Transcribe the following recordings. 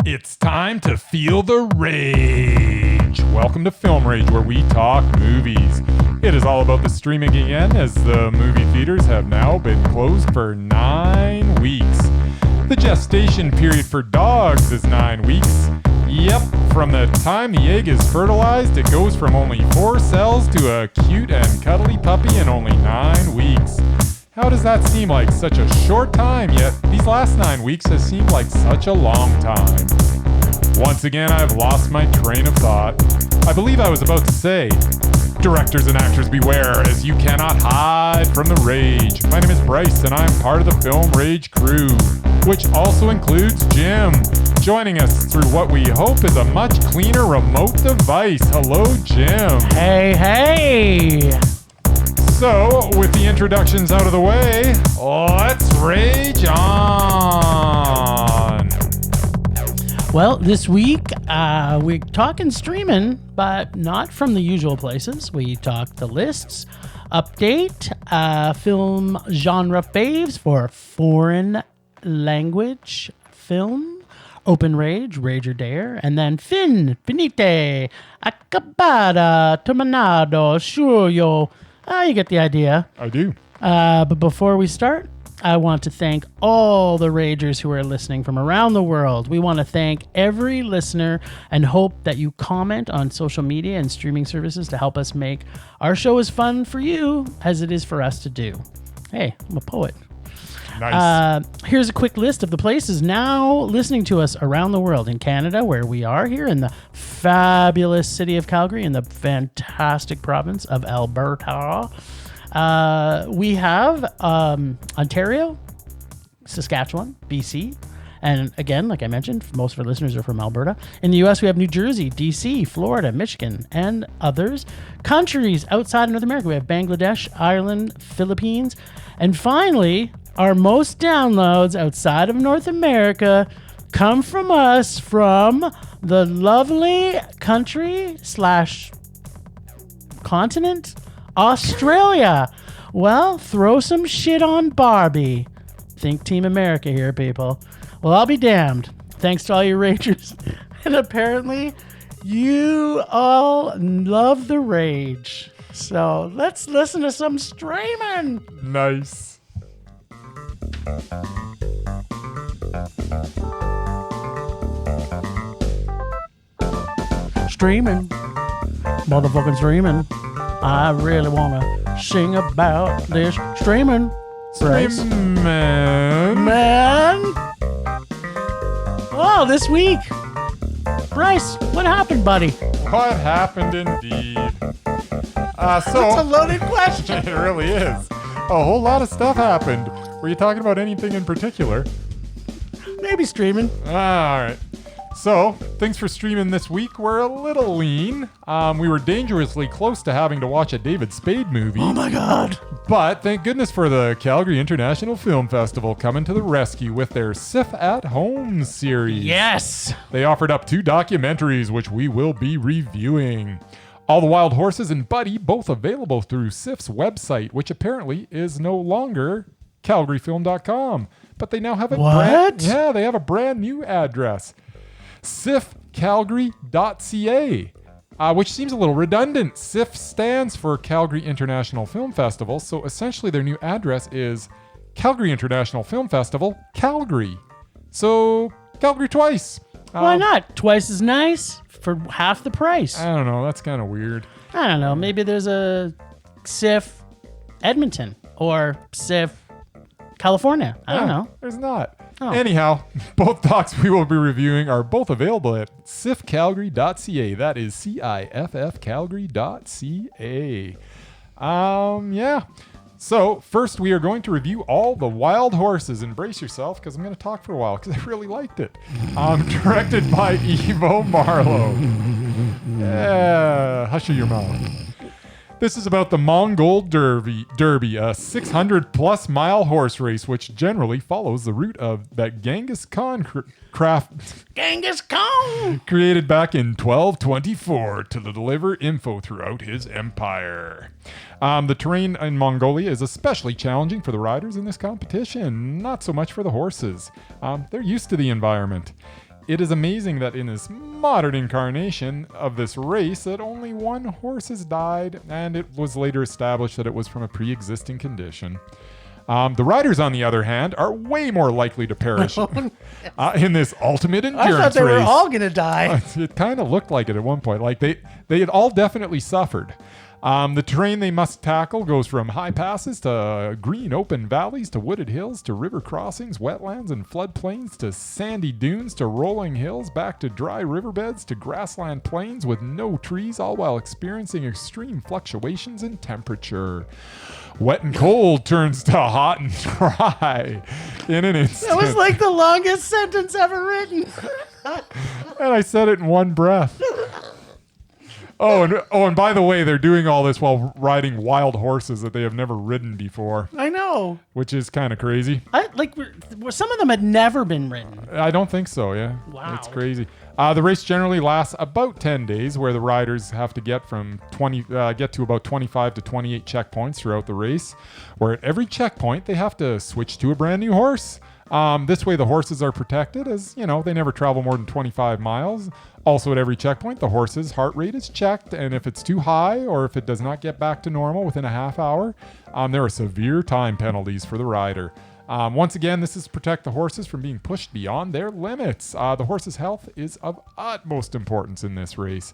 It's time to feel the rage. Welcome to Film Rage, where we talk movies. It is all about the streaming again, as the movie theaters have now been closed for 9 weeks. The gestation period for dogs is 9 weeks. Yep, from the time the egg is fertilized, it goes from only 4 cells to a cute and cuddly puppy in only 9 weeks. How does that seem like such a short time, yet these last 9 weeks has seemed like such a long time? Once again, I've lost my train of thought. I believe I was about to say, directors and actors beware, as you cannot hide from the rage. My name is Bryce, and I'm part of the Film Rage crew, which also includes Jim, joining us through what we hope is a much cleaner remote device. Hello, Jim. Hey! So, with the introductions out of the way, let's rage on! Well, this week, we're talking streaming, but not from the usual places. We talk the lists, update, film genre faves for foreign language film, open rage, rage or dare, and then finite, acabada, terminado, shuyo. You get the idea. I do. But before we start, I want to thank all the Ragers who are listening from around the world. We want to thank every listener and hope that you comment on social media and streaming services to help us make our show as fun for you as it is for us to do. Hey, I'm a poet. Nice. Here's a quick list of the places now listening to us around the world. In Canada, where we are here in the fabulous city of Calgary in the fantastic province of Alberta. We have Ontario, Saskatchewan, BC. And again, like I mentioned, most of our listeners are from Alberta. In the U.S., we have New Jersey, D.C., Florida, Michigan, and others. Countries outside of North America, we have Bangladesh, Ireland, Philippines. And finally, our most downloads outside of North America come from us from the lovely country/continent, Australia. Well, throw some shit on Barbie. Think Team America here, people. Well, I'll be damned. Thanks to all you ragers. And apparently, you all love the rage. So let's listen to some streaming. Nice. Streaming. Motherfucking streaming. I really want to sing about this streaming. Bryce. Man. Oh, this week. Bryce, what happened, buddy? What happened indeed? That's a loaded question. It really is. A whole lot of stuff happened. Were you talking about anything in particular? Maybe streaming. All right. So, things for streaming this week were a little lean. We were dangerously close to having to watch a David Spade movie. Oh my God. But thank goodness for the Calgary International Film Festival coming to the rescue with their SIF at Home series. Yes. They offered up 2 documentaries, which we will be reviewing. All the Wild Horses and Buddy, both available through SIF's website, which apparently is no longer calgaryfilm.com. But they now have they have a brand new address. sifcalgary.ca, which seems a little redundant. SIF stands for Calgary International Film Festival, so essentially their new address is Calgary International Film Festival, Calgary. So, Calgary twice. Why not? Twice as nice for half the price. I don't know. That's kind of weird. I don't know. Maybe there's a SIF Edmonton or SIF California. I don't know. There's not. Oh. Anyhow, both docs we will be reviewing are both available at sifcalgary.ca. That is CIFF Calgary.ca. Yeah. So, first we are going to review All the Wild Horses. And brace yourself, because I'm going to talk for a while, because I really liked it. Directed by Ivo Marlowe. Yeah, hush your mouth. This is about the Mongol Derby, a 600-plus mile horse race, which generally follows the route of that Genghis Khan Genghis Khan! created back in 1224 to deliver info throughout his empire. The terrain in Mongolia is especially challenging for the riders in this competition, not so much for the horses. They're used to the environment. it is amazing that in this modern incarnation of this race that only one horse has died, and it was later established that it was from a pre-existing condition. The riders, on the other hand, are way more likely to perish in this ultimate endurance race. I thought they were all going to die. It kind of looked like it at one point. Like they had all definitely suffered. The terrain they must tackle goes from high passes to green open valleys to wooded hills to river crossings, wetlands and floodplains to sandy dunes to rolling hills, back to dry riverbeds to grassland plains with no trees, all while experiencing extreme fluctuations in temperature. Wet and cold turns to hot and dry in an instant. That was like the longest sentence ever written. And I said it in one breath. And by the way, they're doing all this while riding wild horses that they have never ridden before. I know. Which is kind of crazy. Some of them had never been ridden. I don't think so, yeah. Wow. It's crazy. The race generally lasts about 10 days, where the riders have to get to about 25 to 28 checkpoints throughout the race, where at every checkpoint they have to switch to a brand new horse. This way the horses are protected, as they never travel more than 25 miles. Also at every checkpoint, the horse's heart rate is checked, and if it's too high or if it does not get back to normal within a half hour, there are severe time penalties for the rider. Once again, this is to protect the horses from being pushed beyond their limits. The horse's health is of utmost importance in this race.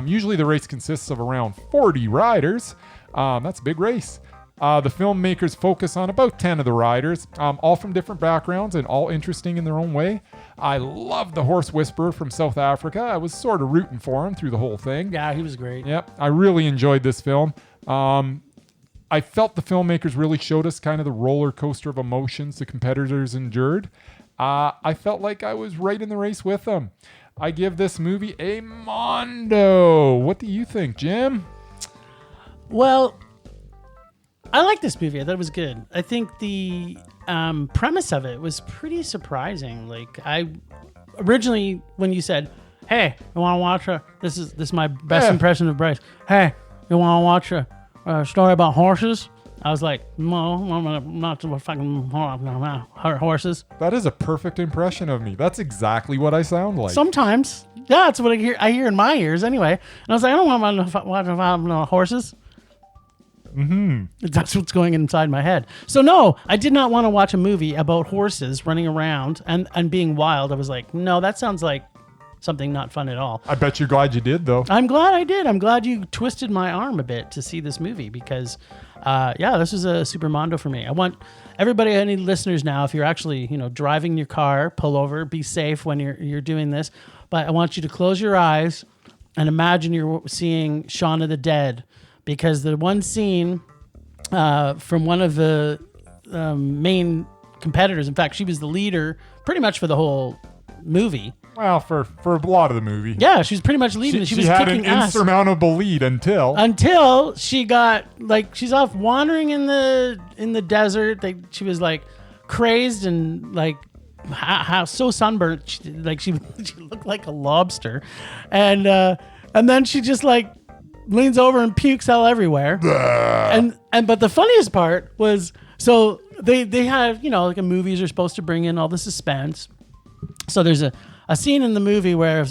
Usually the race consists of around 40 riders. That's a big race. The filmmakers focus on about 10 of the riders, all from different backgrounds and all interesting in their own way. I love the horse whisperer from South Africa. I was sort of rooting for him through the whole thing. Yeah, he was great. Yep, I really enjoyed this film. I felt the filmmakers really showed us kind of the roller coaster of emotions the competitors endured. I felt like I was right in the race with them. I give this movie a mondo. What do you think, Jim? Well, I like this movie. I thought it was good. I think the premise of it was pretty surprising. Like, I originally, when you said, "Hey, you want to watch this is my best impression of Bryce. Hey, you want to watch a story about horses?" I was like, "No, I'm not fucking horses." That is a perfect impression of me. That's exactly what I sound like. Sometimes, yeah, that's what I hear in my ears anyway. And I was like, I don't want to watch horses. Mm-hmm. That's what's going inside my head. So no, I did not want to watch a movie about horses running around and being wild. I was like, no, that sounds like something not fun at all. I bet you're glad you did, though. I'm glad I did. I'm glad you twisted my arm a bit to see this movie because, this was a super mondo for me. I want everybody, any listeners now, if you're actually, driving your car, pull over, be safe when you're doing this. But I want you to close your eyes and imagine you're seeing Shaun of the Dead. Because the one scene from one of the main competitors, in fact, she was the leader pretty much for the whole movie. Well, for a lot of the movie. Yeah, she was pretty much leading. She was had kicking an insurmountable lead until she got she's off wandering in the desert. She was like crazed and like how so sunburnt. She looked like a lobster, and then she just like leans over and pukes all everywhere. But the funniest part was, so they have, like in movies are supposed to bring in all the suspense. So there's a scene in the movie where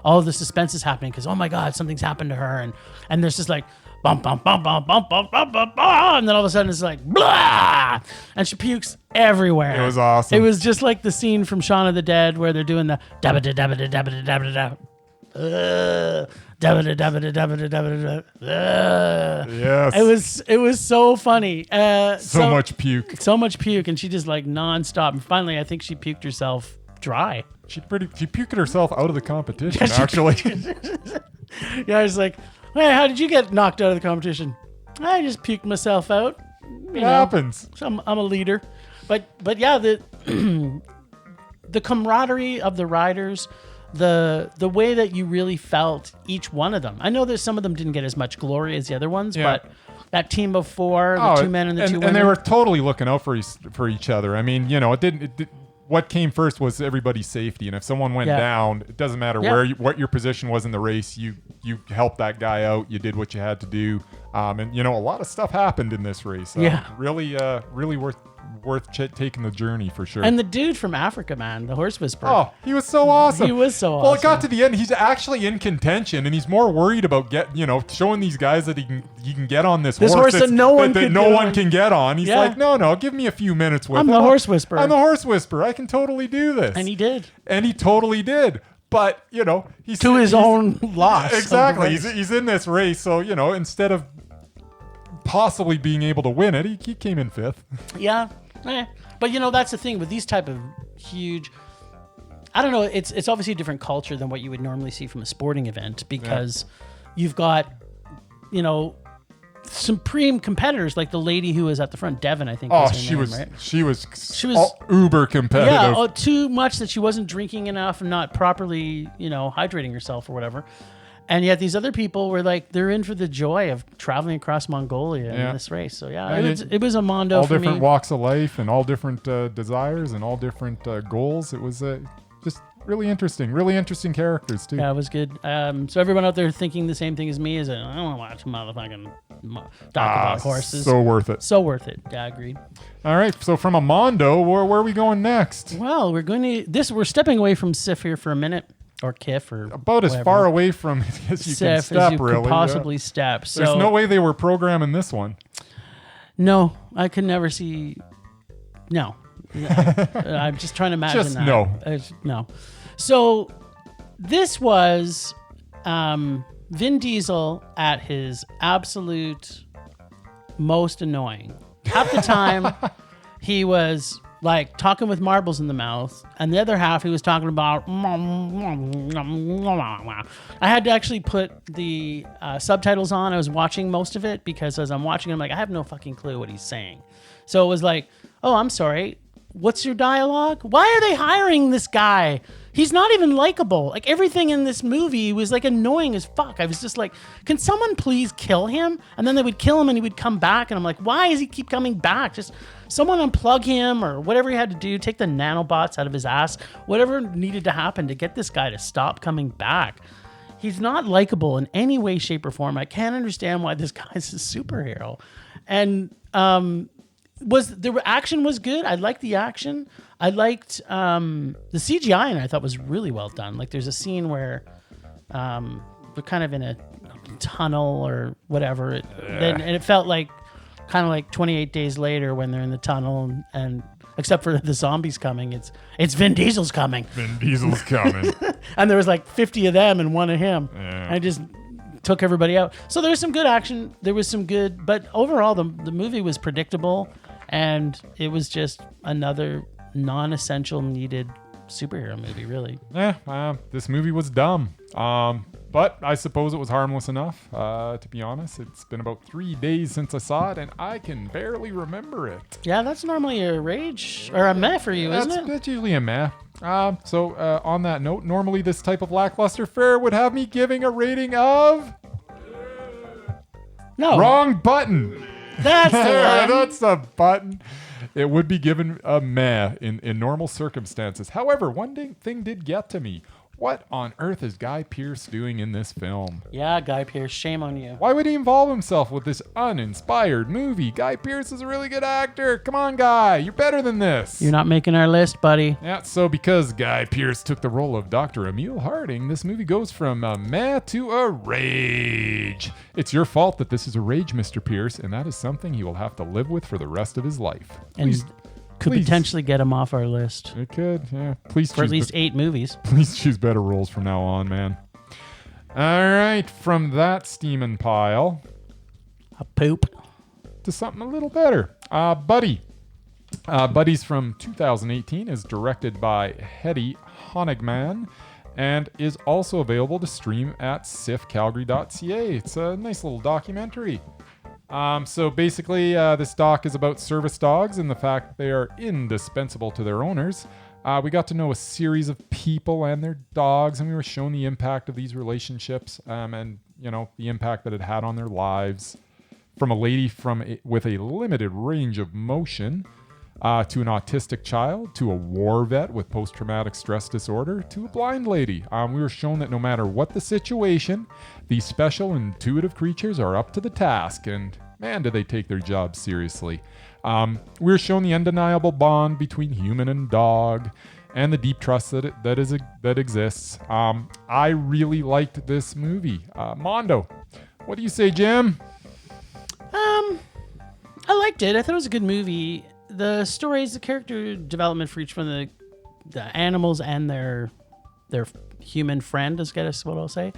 all of the suspense is happening because, oh my God, something's happened to her. And there's just like, bump, bump, bump, bump, bump, bump, bump, bump, bump, and then all of a sudden it's like, blah! And she pukes everywhere. It was awesome. It was just like the scene from Shaun of the Dead where they're doing the dabba-da-dabba-da-dabba-da-dabba-da-dabba. Yes. It was so funny. So much puke, and she just like nonstop. And finally, I think she puked herself dry. She puked herself out of the competition. Actually, yeah. I was like, "Hey, how did you get knocked out of the competition?" I just puked myself out. It happens. So I'm a leader, but yeah, the camaraderie of the riders. The way that you really felt each one of them. I know that some of them didn't get as much glory as the other ones, but that team of four, the two men and the two women. And they were totally looking out for each other. I mean, what came first was everybody's safety. And if someone went down, it doesn't matter what your position was in the race. You you helped that guy out. You did what you had to do. And a lot of stuff happened in this race. Really worth taking the journey for sure. And the dude from Africa, man, the horse whisperer. Oh, he was so awesome. He was so awesome. Well, it got to the end. He's actually in contention, and he's more worried about showing these guys that he can get on this horse that no one can get on. He's like, no, give me a few minutes with I'm the horse whisperer. I'm the horse whisperer. I can totally do this. And he did. And he totally did. But, he's to his own loss. Exactly. He's in this race. So, instead of possibly being able to win it, he came in 5th. Yeah. But, that's the thing with these type of huge, I don't know, it's obviously a different culture than what you would normally see from a sporting event because you've got, supreme competitors like the lady who was at the front, Devin, I think. She was uber competitive. Yeah, too much that she wasn't drinking enough and not properly, hydrating herself or whatever. And yet these other people were like, they're in for the joy of traveling across Mongolia in this race. So it was a mondo for me. All different walks of life and all different desires and all different goals. It was just really interesting characters too. Yeah, it was good. So everyone out there thinking the same thing as me is, I don't want to watch motherfucking talk about horses. So worth it. So worth it. Yeah, agreed. All right. So from a mondo, where are we going next? Well, we're stepping away from Sif here for a minute. Or Kiff or about whatever. As far away from it as you can step, as you really. Could possibly step. So there's no way they were programming this one. No, I could never see. No, I'm just trying to imagine just that. No. So this was Vin Diesel at his absolute most annoying. Half the time he was like talking with marbles in the mouth, and the other half he was talking about. I had to actually put the subtitles on. I was watching most of it because as I'm watching, I'm like, I have no fucking clue what he's saying. So it was like, oh, I'm sorry. What's your dialogue? Why are they hiring this guy? He's not even likable. Like everything in this movie was like annoying as fuck. I was just like, can someone please kill him? And then they would kill him and he would come back. And I'm like, why does he keep coming back? Just someone unplug him or whatever he had to do. Take the nanobots out of his ass. Whatever needed to happen to get this guy to stop coming back. He's not likable in any way, shape, or form. I can't understand why this guy's a superhero. And the action was good. I liked the action. I liked the CGI, and I thought was really well done. Like there's a scene where they're kind of in a tunnel or whatever, and it felt like kind of like 28 Days Later when they're in the tunnel, and except for the zombies coming, it's Vin Diesel's coming. Vin Diesel's coming, and there was like 50 of them and one of him. Yeah. I just took everybody out. So there was some good action. There was some good, but overall the movie was predictable. And it was just another non-essential needed superhero movie, really. This movie was dumb. But I suppose it was harmless enough, to be honest. It's been about 3 days since I saw it, and I can barely remember it. Yeah, that's normally a rage or a meh for you, isn't it? That's usually a meh. So on that note, normally this type of lackluster fare would have me giving a rating of... No. Wrong button. That's the one. That's the button. It would be given a meh in normal circumstances. However, one thing did get to me. What on earth is Guy Pearce doing in this film? Yeah, Guy Pearce, shame on you. Why would he involve himself with this uninspired movie? Guy Pearce is a really good actor. Come on, Guy. You're better than this. You're not making our list, buddy. Yeah, so because Guy Pearce took the role of Dr. Emil Harding, this movie goes from a meh to a rage. It's your fault that this is a rage, Mr. Pearce, and that is something he will have to live with for the rest of his life. Please. Could potentially get him off our list. It could, yeah. Please for at least 8 movies. Please choose better roles from now on, man. All right, from that steaming pile, a poop, to something a little better. Buddy. Buddy's from 2018 is directed by Hedy Honigman and is also available to stream at sifcalgary.ca. It's a nice little documentary. So basically, this doc is about service dogs and the fact that they are indispensable to their owners. We got to know a series of people and their dogs, and we were shown the impact of these relationships, and the impact that it had on their lives. From a lady with a limited range of motion, to an autistic child, to a war vet with post-traumatic stress disorder, to a blind lady. We were shown that no matter what the situation, these special intuitive creatures are up to the task, and man, do they take their job seriously. We were shown the undeniable bond between human and dog, and the deep trust that exists. I really liked this movie. Mondo, what do you say, Jim? I liked it. I thought it was a good movie. The stories, the character development for each one of the animals and their human friend, is what I'll say.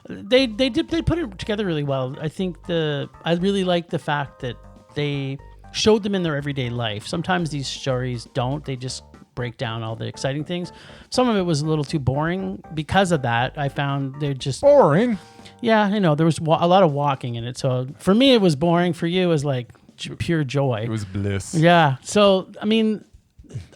They put it together really well. I think I really like the fact that they showed them in their everyday life. Sometimes these stories don't. They just break down all the exciting things. Some of it was a little too boring. Because of that, I found they're just boring. Yeah, I know there was a lot of walking in it. So for me, it was boring. For you, it was like pure joy. It was bliss. Yeah. So I mean,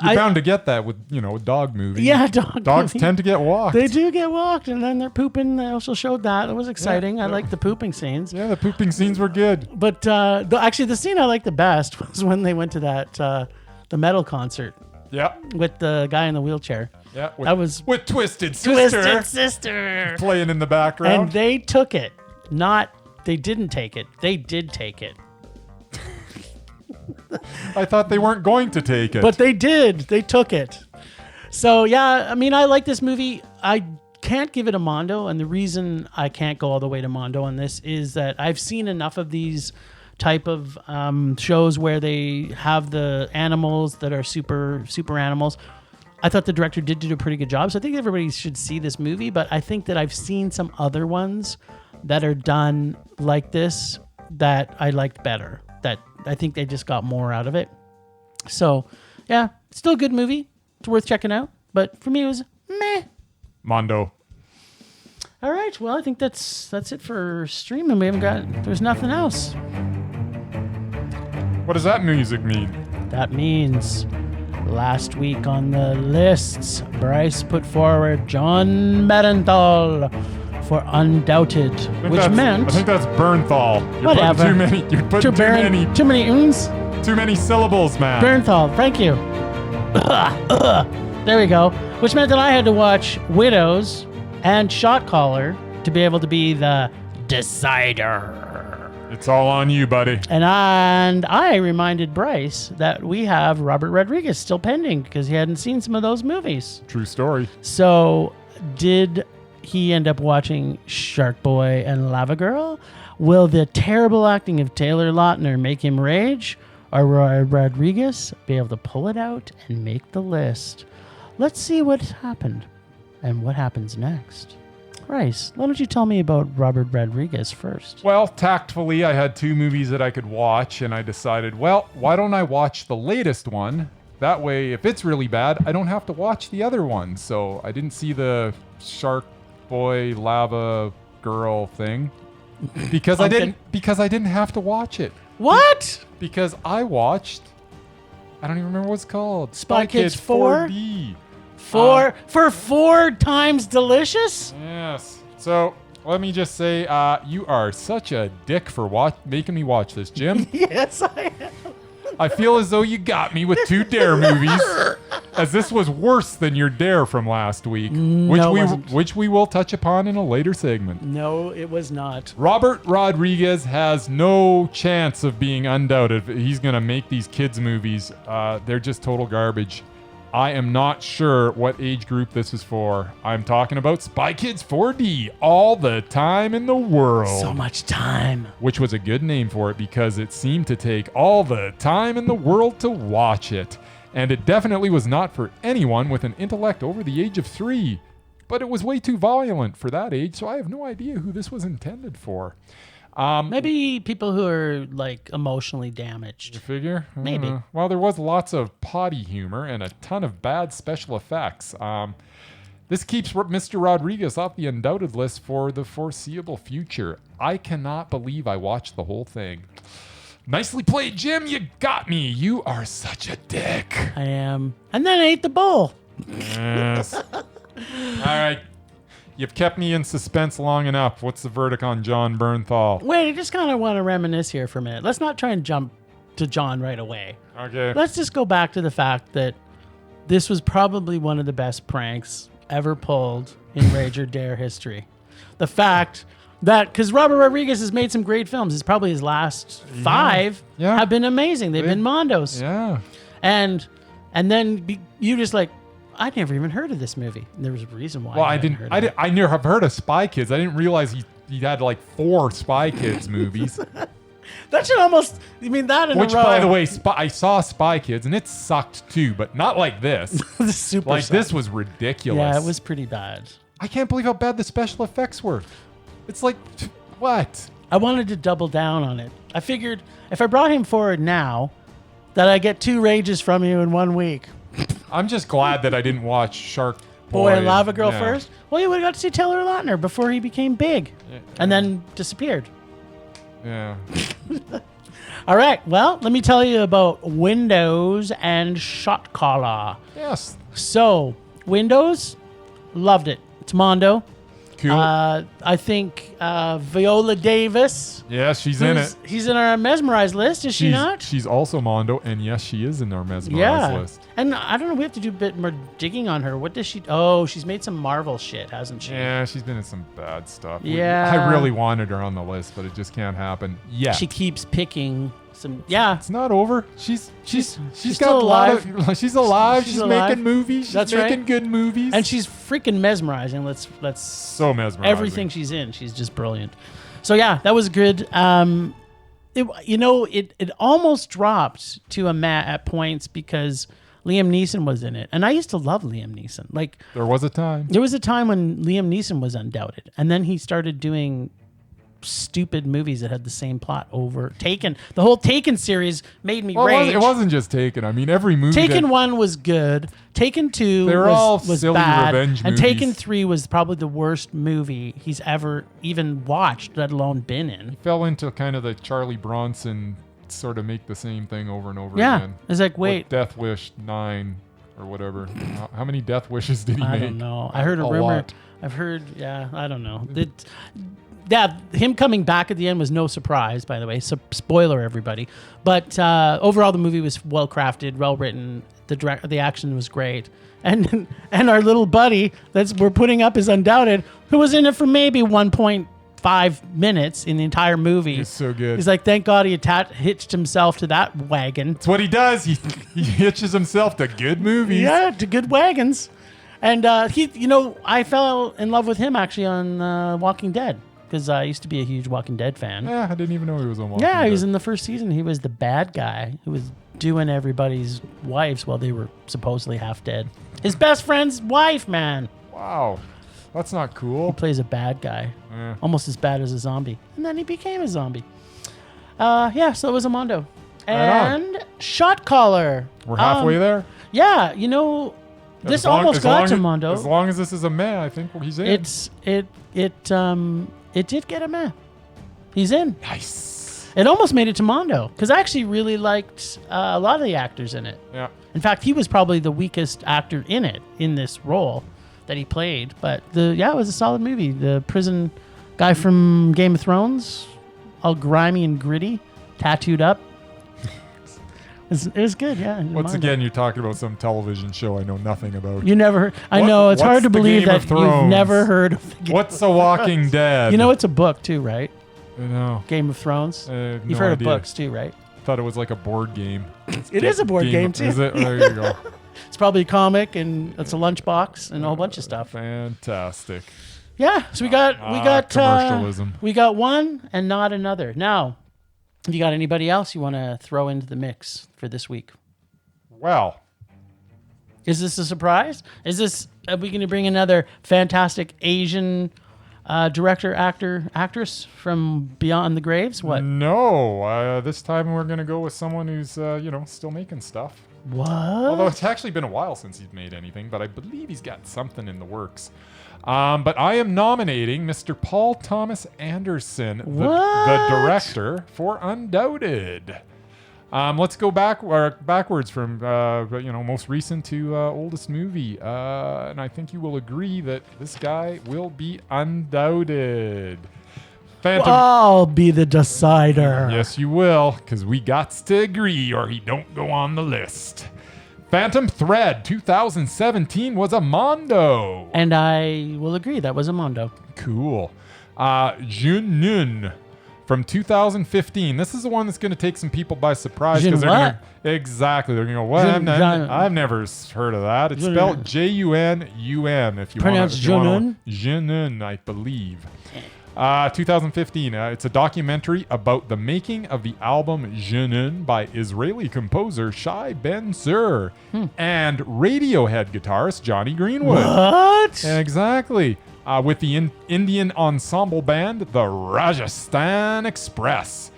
you're bound to get that with a dog movie. Yeah, dogs tend to get walked. They do get walked, and then they're pooping. They also showed that. It was exciting. I liked the pooping scenes. Yeah, the pooping scenes were good. But actually, the scene I liked the best was when they went to that the metal concert. Yeah. With the guy in the wheelchair. Yeah. With Twisted Sister. Twisted Sister. Playing in the background. And they took it. They didn't take it. They did take it. I thought they weren't going to take it. But they did. They took it. So, yeah, I mean, I like this movie. I can't give it a Mondo. And the reason I can't go all the way to Mondo on this is that I've seen enough of these type of shows where they have the animals that are super animals. I thought the director did do a pretty good job, so I think everybody should see this movie, but I think that I've seen some other ones that are done like this that I liked better, that I think they just got more out of it. So yeah, still a good movie. It's worth checking out, but for me it was meh. Mondo. All right, well, I think that's it for streaming. There's nothing else. What does that music mean? That means last week on the lists, Bryce put forward Jon Bernthal for Undoubted, which meant... I think that's Bernthal. Whatever. You're putting too many uns. Too many syllables, man. Bernthal, thank you. There we go. Which meant that I had to watch Widows and Shot Caller to be able to be the decider. It's all on you, buddy. And I reminded Bryce that we have Robert Rodriguez still pending because he hadn't seen some of those movies. True story. So did he end up watching Shark Boy and Lava Girl? Will the terrible acting of Taylor Lautner make him rage? Or will Rodriguez be able to pull it out and make the list? Let's see what happened and what happens next. Bryce, why don't you tell me about Robert Rodriguez first? Well, tactfully, I had two movies that I could watch, and I decided, well, why don't I watch the latest one? That way, if it's really bad, I don't have to watch the other one. So I didn't see the Shark Boy, Lava Girl thing because I didn't have to watch it. What? Because I watched, I don't even remember what it's called. Spy Kids 4? 4D. For 4 times delicious? Yes. So let me just say, you are such a dick for making me watch this, Jim. Yes, I am. I feel as though you got me with 2 Dare movies, as this was worse than your Dare from last week, which we will touch upon in a later segment. No, it was not. Robert Rodriguez has no chance of being Undoubted. He's going to make these kids movies. They're just total garbage. I am not sure what age group this is for. I'm talking about Spy Kids 4D, all the time in the world. So much time. Which was a good name for it because it seemed to take all the time in the world to watch it. And it definitely was not for anyone with an intellect over the age of 3. But it was way too violent for that age, so I have no idea who this was intended for. Maybe people who are like emotionally damaged. You figure? Maybe. Well, there was lots of potty humor and a ton of bad special effects. This keeps Mr. Rodriguez off the Undoubted list for the foreseeable future. I cannot believe I watched the whole thing. Nicely played, Jim. You got me. You are such a dick. I am. And then I ate the bowl. Yes. All right. You've kept me in suspense long enough. What's the verdict on Jon Bernthal? Wait, I just kind of want to reminisce here for a minute. Let's not try and jump to Jon right away. Okay. Let's just go back to the fact that this was probably one of the best pranks ever pulled in Rage or Dare history. The fact that, because Robert Rodriguez has made some great films. It's probably his last 5 have been amazing. They've been Mondos. Yeah. And then you just like, I'd never even heard of this movie. And there was a reason why. Well, I never have heard of Spy Kids. I didn't realize he had like 4 Spy Kids movies. That should almost, you mean that in Which, a row. by the way, I saw Spy Kids, and it sucked too, but not like this. Super like, sucked. this was ridiculous. Yeah, it was pretty bad. I can't believe how bad the special effects were. It's like, what? I wanted to double down on it. I figured if I brought him forward now, that I get 2 rages from you in 1 week. I'm just glad that I didn't watch Shark Boy and Lava Girl first. Well, you would have got to see Taylor Lautner before he became big and then disappeared. Yeah. All right. Well, let me tell you about Windows and Shot Caller. Yes. So, Windows, loved it. It's Mondo. Cool. I think Viola Davis. Yeah, she's in it. He's in our Mesmerized list, is she not? She's also Mondo, and yes, she is in our Mesmerized list. And I don't know, we have to do a bit more digging on her. What does she... Oh, she's made some Marvel shit, hasn't she? Yeah, she's been in some bad stuff. Yeah. I really wanted her on the list, but it just can't happen yet. She keeps picking some... Yeah. It's not over. She's got still a lot alive. of... She's alive. She's She's alive. making movies. She's That's making right. good movies. And she's freaking mesmerizing. Let's so mesmerizing. everything she's in. She's just brilliant. So yeah, that was good. It almost dropped to a mat at points because Liam Neeson was in it, and I used to love Liam Neeson. Like There was a time when Liam Neeson was Undoubted, and then he started doing stupid movies that had the same plot over. Taken, the whole Taken series made me rage. It wasn't just Taken. I mean, every movie. Taken 1 was good. Taken 2 They're all was silly bad. revenge And movies. Taken 3 was probably the worst movie he's ever even watched, let alone been in. fell into kind of the Charlie Bronson sort of make the same thing over and over Yeah. again. It's like, What, wait, Death Wish 9 or whatever. How many Death Wishes did he I make? don't know. I heard a rumor. lot. I've heard, I don't know. Him coming back at the end was no surprise, by the way. So, spoiler, everybody. But overall, the movie was well crafted, well written. The action was great, and our little buddy we're putting up is Undoubted, who was in it for maybe 1.5 minutes in the entire movie. He's so good. He's like, thank God he hitched himself to that wagon. That's what he does. He hitches himself to good movies. Yeah, to good wagons. And I fell in love with him actually on Walking Dead. Because I used to be a huge Walking Dead fan. Yeah, I didn't even know he was on Walking Dead. Yeah, he was in the first season. He was the bad guy who was doing everybody's wives while they were supposedly half dead. His best friend's wife, man. Wow. That's not He cool. plays a bad guy. Yeah. Almost as bad as a zombie. And then he became a zombie. So it was a Mondo. And Shot Caller. We're halfway there. Yeah, this almost got to Mondo. As long as this is a man, I think he's in. It did get a meh. He's in. Nice. It almost made it to Mondo because I actually really liked a lot of the actors in it. Yeah. In fact, he was probably the weakest actor in this role that he played. But it was a solid movie. The prison guy from Game of Thrones, all grimy and gritty, tattooed up. It was good, yeah. Once again, you're talking about some television show I know nothing about. You never heard. I know, it's hard to believe that you've never heard of the Game What's The Walking Dead? It's a book too, right? I know. Game of Thrones. You've You've heard of books too, right? Thought it was like a board game. It is a board game too. Is it? There you go. It's probably a comic and it's a lunchbox and a whole bunch of stuff. Fantastic. Yeah, so we got commercialism. We got one and not another. Now, have you got anybody else you want to throw into the mix for this week? Well, is this a surprise? Are we going to bring another fantastic Asian director, actor, actress from Beyond the Graves? What? No. This time we're going to go with someone who's, still making stuff. What? Although it's actually been a while since he's made anything, but I believe he's got something in the works. But I am nominating Mr. Paul Thomas Anderson, the director, for Undoubted. Let's go backwards from most recent to oldest movie, and I think you will agree that this guy will be Undoubted. Phantom. I'll be the decider. Yes, you will, because we gots to agree or he don't go on the list. Phantom Thread 2017 was a Mondo. And I will agree, that was a Mondo. Cool. Junun from 2015. This is the one that's going to take some people by surprise. Jun what? Exactly. They're going to go, what? I've never heard of that. It's spelled Junun if you Pronounced Junun? Junun, I believe. 2015. It's a documentary about the making of the album Junun by Israeli composer Shai Ben-Zur and Radiohead guitarist Johnny Greenwood. What? Exactly. With the Indian ensemble band, the Rajasthan Express.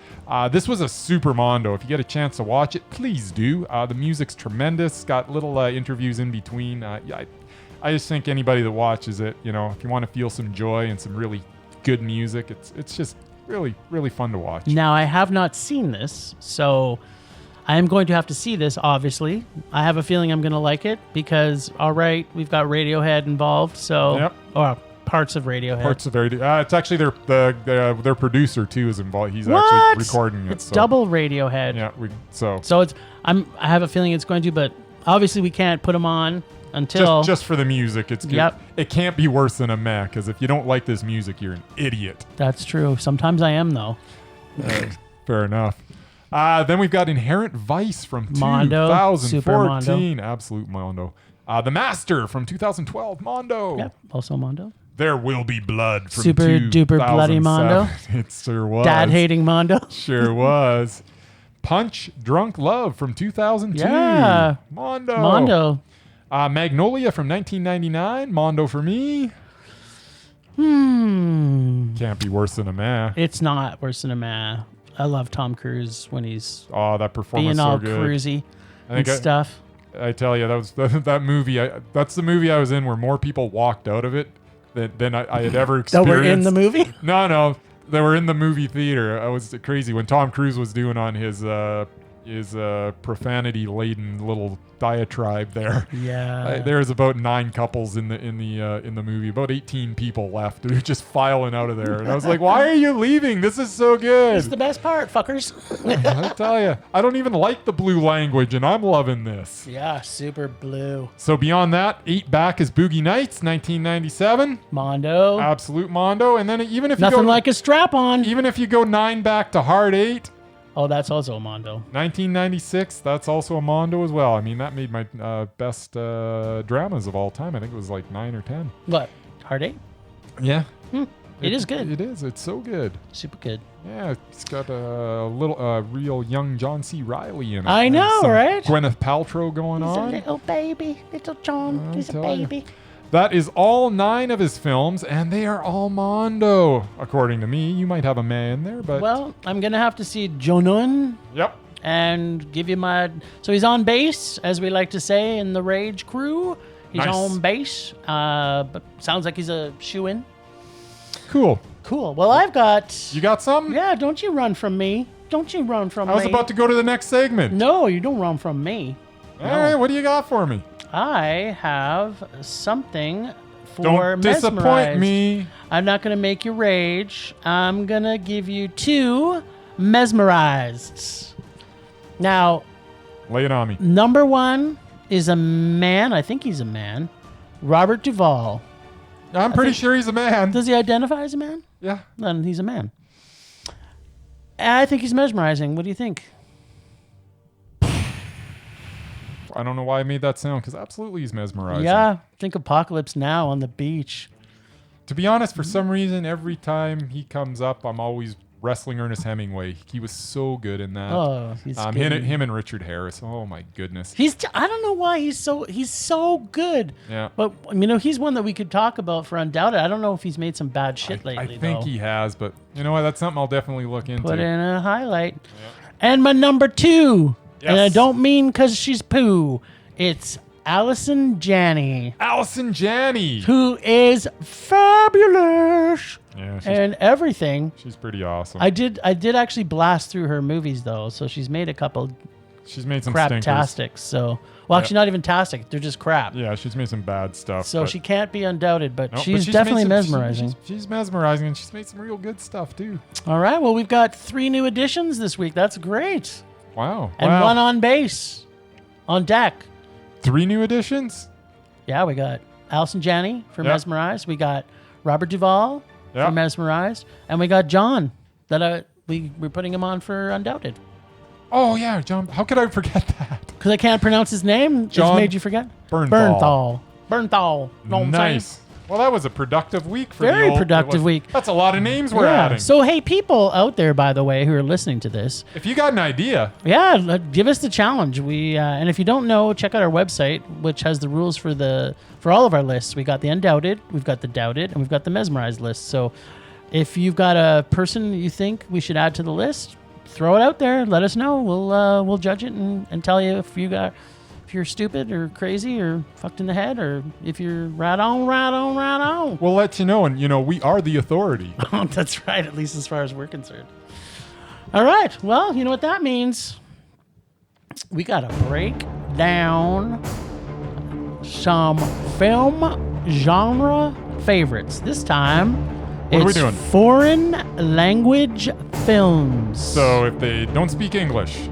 This was a super mondo. If you get a chance to watch it, please do. The music's tremendous. Got little interviews in between. I just think anybody that watches it, if you want to feel some joy and some really good music, it's just really, really fun to watch. Now, I have not seen this, so I am going to have to see this, obviously. I have a feeling I'm going to like it because, all right, we've got Radiohead involved, so... Yep. Or parts of Radiohead. Parts of Radiohead. It's actually their producer, too, is involved. He's actually recording it. It's double Radiohead. Yeah, So it's... I have a feeling it's going to, but obviously we can't put them on until... Just for the music. It's good. Yep. It can't be worse than a meh, because if you don't like this music, you're an idiot. That's true. Sometimes I am, though. Fair enough. Then we've got Inherent Vice from Mondo, 2014. Super Mondo. Absolute Mondo. The Master from 2012. Mondo. Yep, also Mondo. There Will Be Blood from Super duper bloody Mondo. It sure was. Dad-hating Mondo. Sure was. Punch Drunk Love from 2002. Yeah. Mondo. Magnolia from 1999. Mondo for me. Can't be worse than a meh. It's not worse than a meh. I love Tom Cruise when he's that performance being all so good. cruisy and stuff. I tell you, that movie. That's the movie I was in where more people walked out of it than I had ever experienced. That were in the movie? No, they were in the movie theater. I was crazy when Tom Cruise was doing on his profanity-laden little diatribe there. Yeah. There's about 9 couples in the movie. About 18 people left. They're just filing out of there, and I was like, "Why are you leaving? This is so good." It's the best part, fuckers. I tell you, I don't even like the blue language, and I'm loving this. Yeah, super blue. So beyond that, 8 back is Boogie Nights, 1997. Mondo. Absolute Mondo. And then even if Nothing you go like a strap-on. even if you go 9 back to Hard 8. Oh, that's also a Mondo. 1996, that's also a Mondo as well. I mean, that made my best dramas of all time. I think it was like 9 or 10. What? Hard 8? Yeah. It is good. It is. It's so good. Super good. Yeah, it's got a little real young John C. Reilly in it. I know, right? Gwyneth Paltrow going on. He's a little baby. Little John. He's a baby. You. That is all 9 of his films, and they are all Mondo, according to me. You might have a man there, but... Well, I'm going to have to see Junun. Yep. And give you my... So he's on base, as we like to say in the Rage crew. He's Nice. on base, but sounds like he's a shoe-in. Cool. Well, I've got... You got some? Yeah, don't you run from me. Don't you run from me. I was about to go to the next segment. No, you don't run from me. All right, what do you got for me? I have something for Don't disappoint Mesmerized. me. I'm not going to make you rage. I'm going to give you 2 Mesmerized. Now, Lay it on me. number 1 is a man. I think he's a man. Robert Duvall. I'm pretty sure he's a man. Does he identify as a man? Yeah. Then he's a man. I think he's mesmerizing. What do you think? I don't know why I made that sound, because absolutely he's mesmerizing. Yeah, think Apocalypse Now on the beach. To be honest, for some reason, every time he comes up, I'm always wrestling Ernest Hemingway. He was so good in that. Oh, he's good. him and Richard Harris. Oh my goodness. I don't know why he's so good. Yeah. But he's one that we could talk about for Undoubted. I don't know if he's made some bad shit lately. I think though. he has, but you know what? That's something I'll definitely look into. Put in a highlight. Yeah. And my number 2, and I don't mean because she's poo. It's Allison Janney. Allison Janney, who is fabulous. Yeah, and everything. She's pretty awesome. I did actually blast through her movies though, so she's made a couple She's made some stinkers. crap-tastics. So, well, actually, not even tastic. They're just crap. Yeah, she's made some bad stuff. So she can't be Undoubted, but No, she's definitely made some- mesmerizing. She's mesmerizing, and she's made some real good stuff too. All right. Well, we've got 3 new additions this week. That's great. Wow. And one on base, on deck. 3 new additions? Yeah, we got Allison Janney for Yep. Mesmerized. We got Robert Duvall Yep. for Mesmerized. And we got Jon that we're putting him on for Undoubted. Oh, yeah, Jon. How could I forget that? Because I can't pronounce his name. Jon It's made you forget? Bernthal. Bernthal. Know what I'm saying? Nice. Well, that was a productive week for Very the old... productive week. That's a lot of names we're adding. So, hey, people out there, by the way, who are listening to this, If you got an idea, give us the challenge. And if you don't know, check out our website, which has the rules for all of our lists. We got the Undoubted, we've got the Doubted, and we've got the Mesmerized list. So, if you've got a person you think we should add to the list, throw it out there. Let us know. We'll judge it and tell you if you're stupid or crazy or fucked in the head, or if you're right on. we'll let you know. And, we are the authority. That's right, at least as far as we're concerned. All right. Well, you know what that means. We got to break down some film genre favorites. This time, What are we it's doing? foreign language films. So if they don't speak English...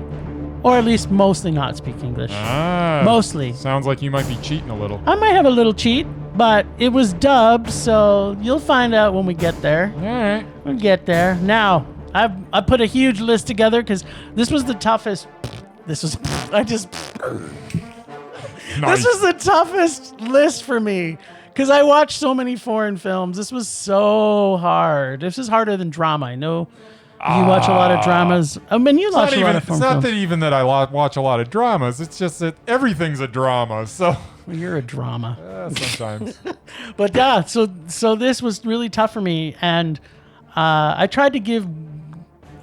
Or at least mostly not speak English. Mostly. Sounds like you might be cheating a little. I might have a little cheat, but it was dubbed, so you'll find out when we get there. All right. We'll get there. Now, I put a huge list together because this was the toughest. This was Nice. This was the toughest list for me because I watched so many foreign films. This was so hard. This is harder than drama. I know you watch a lot of dramas. I mean, you watch a lot of foreign It's not films. that even that I watch a lot of dramas. It's just that everything's a drama. So Well, you're a drama. sometimes. But yeah, so this was really tough for me, and I tried to give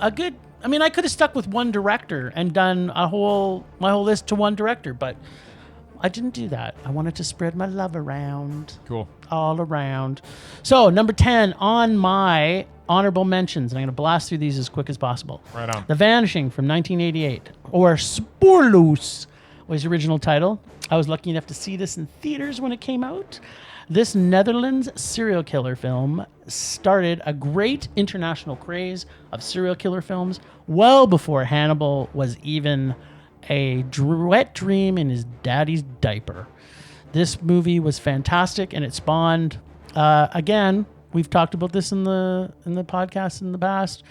a good. I mean, I could have stuck with one director and done my whole list to one director, but I didn't do that. I wanted to spread my love around, Cool. all around. So number 10 on my honorable mentions, and I'm going to blast through these as quick as possible. Right on. The Vanishing from 1988, or Spoorloos was the original title. I was lucky enough to see this in theaters when it came out. This Netherlands serial killer film started a great international craze of serial killer films well before Hannibal was even a wet dream in his daddy's diaper. This movie was fantastic, and it spawned, again, we've talked about this in the podcast in the past,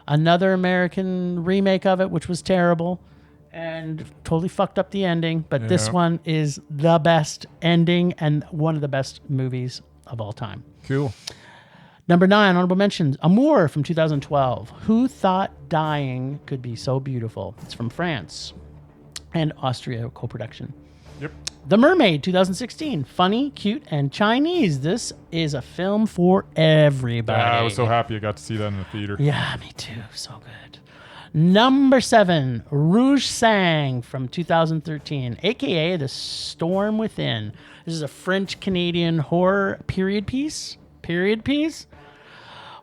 another American remake of it, which was terrible and totally fucked up the ending. But this one is the best ending and one of the best movies of all time. Cool. Number 9, honorable mentions. Amour from 2012. Who thought dying could be so beautiful? It's from France and Austria co-production. Yep. The Mermaid, 2016. Funny, cute, and Chinese. This is a film for everybody. I was so happy I got to see that in the theater. Yeah, me too. So good. Number 7, Rouge Sang from 2013, a.k.a. The Storm Within. This is a French-Canadian horror period piece.